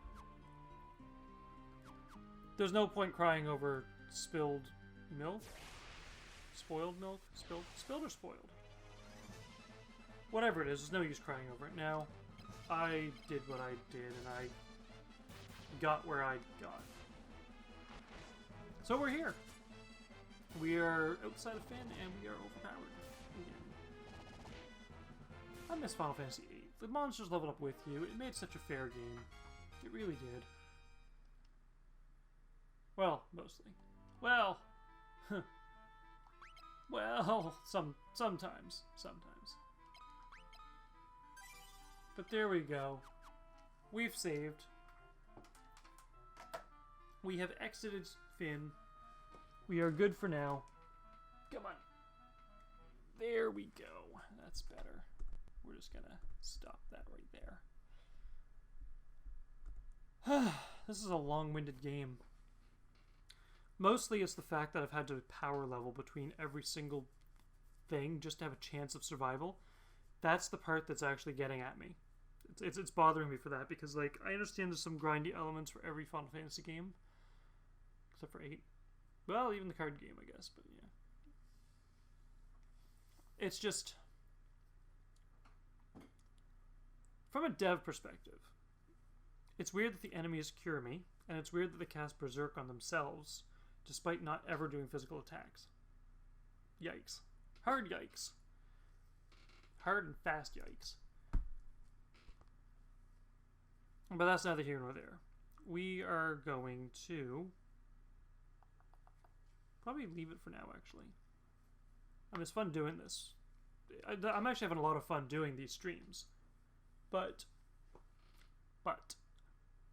There's no point crying over spilled milk? Spoiled milk? Spilled or spoiled? Whatever it is, there's no use crying over it. Now, I did what I did, and I got where I got. So we're here. We are outside of Fynn, and we are overpowered again. I miss Final Fantasy VIII. The monsters leveled up with you. It made such a fair game. It really did. Well, mostly. Well, well, sometimes. But there we go. We've saved. We have exited Fynn. We are good for now. Come on. There we go. That's better. We're just gonna stop that right there. This is a long-winded game. Mostly it's the fact that I've had to power level between every single thing just to have a chance of survival. That's the part that's actually getting at me. It's bothering me for that, because like I understand there's some grindy elements for every Final Fantasy game. Except for 8. Well, even the card game, I guess, but yeah. It's just... from a dev perspective, it's weird that the enemies cure me, and it's weird that they cast Berserk on themselves, despite not ever doing physical attacks. Yikes. Hard yikes. Hard and fast yikes. But that's neither here nor there. We are going to... Probably leave it for now, actually. I mean, it's fun doing this. I'm actually having a lot of fun doing these streams. But,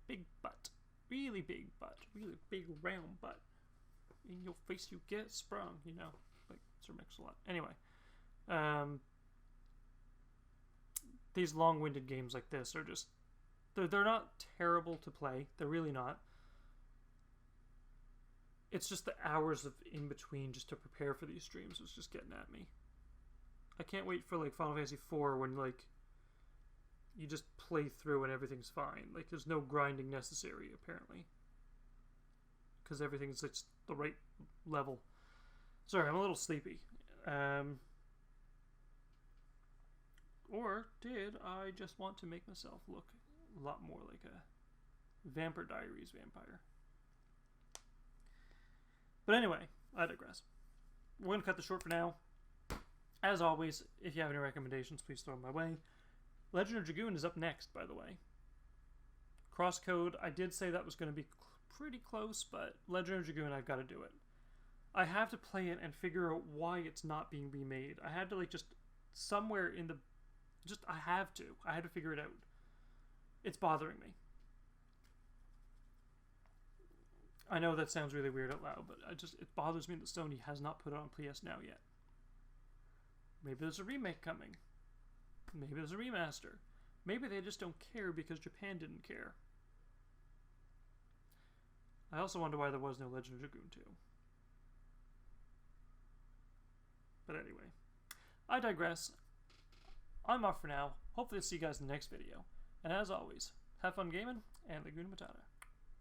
big butt. Really big butt. Really big round butt. In your face you get sprung, you know. Like Sir Mix-a-Lot. Anyway. These long-winded games like this are just... They're not terrible to play. They're really not. It's just the hours of in between just to prepare for these streams was just getting at me. I can't wait for like Final Fantasy IV when like you just play through and everything's fine. Like there's no grinding necessary apparently. Because everything's like the right level. Sorry, I'm a little sleepy. Or did I just want to make myself look a lot more like a Vampire Diaries vampire? But anyway, I digress. We're going to cut this short for now. As always, if you have any recommendations, please throw them my way. Legend of Dragoon is up next, by the way. Crosscode, I did say that was going to be pretty close, but Legend of Dragoon, I've got to do it. I have to play it and figure out why it's not being remade. I had to, like, just somewhere in the... I had to figure it out. It's bothering me. I know that sounds really weird out loud, but it bothers me that Sony has not put it on PS Now yet. Maybe there's a remake coming. Maybe there's a remaster. Maybe they just don't care because Japan didn't care. I also wonder why there was no Legend of Dragoon 2. But anyway, I digress. I'm off for now. Hopefully I'll see you guys in the next video. And as always, have fun gaming, and Laguna Matata.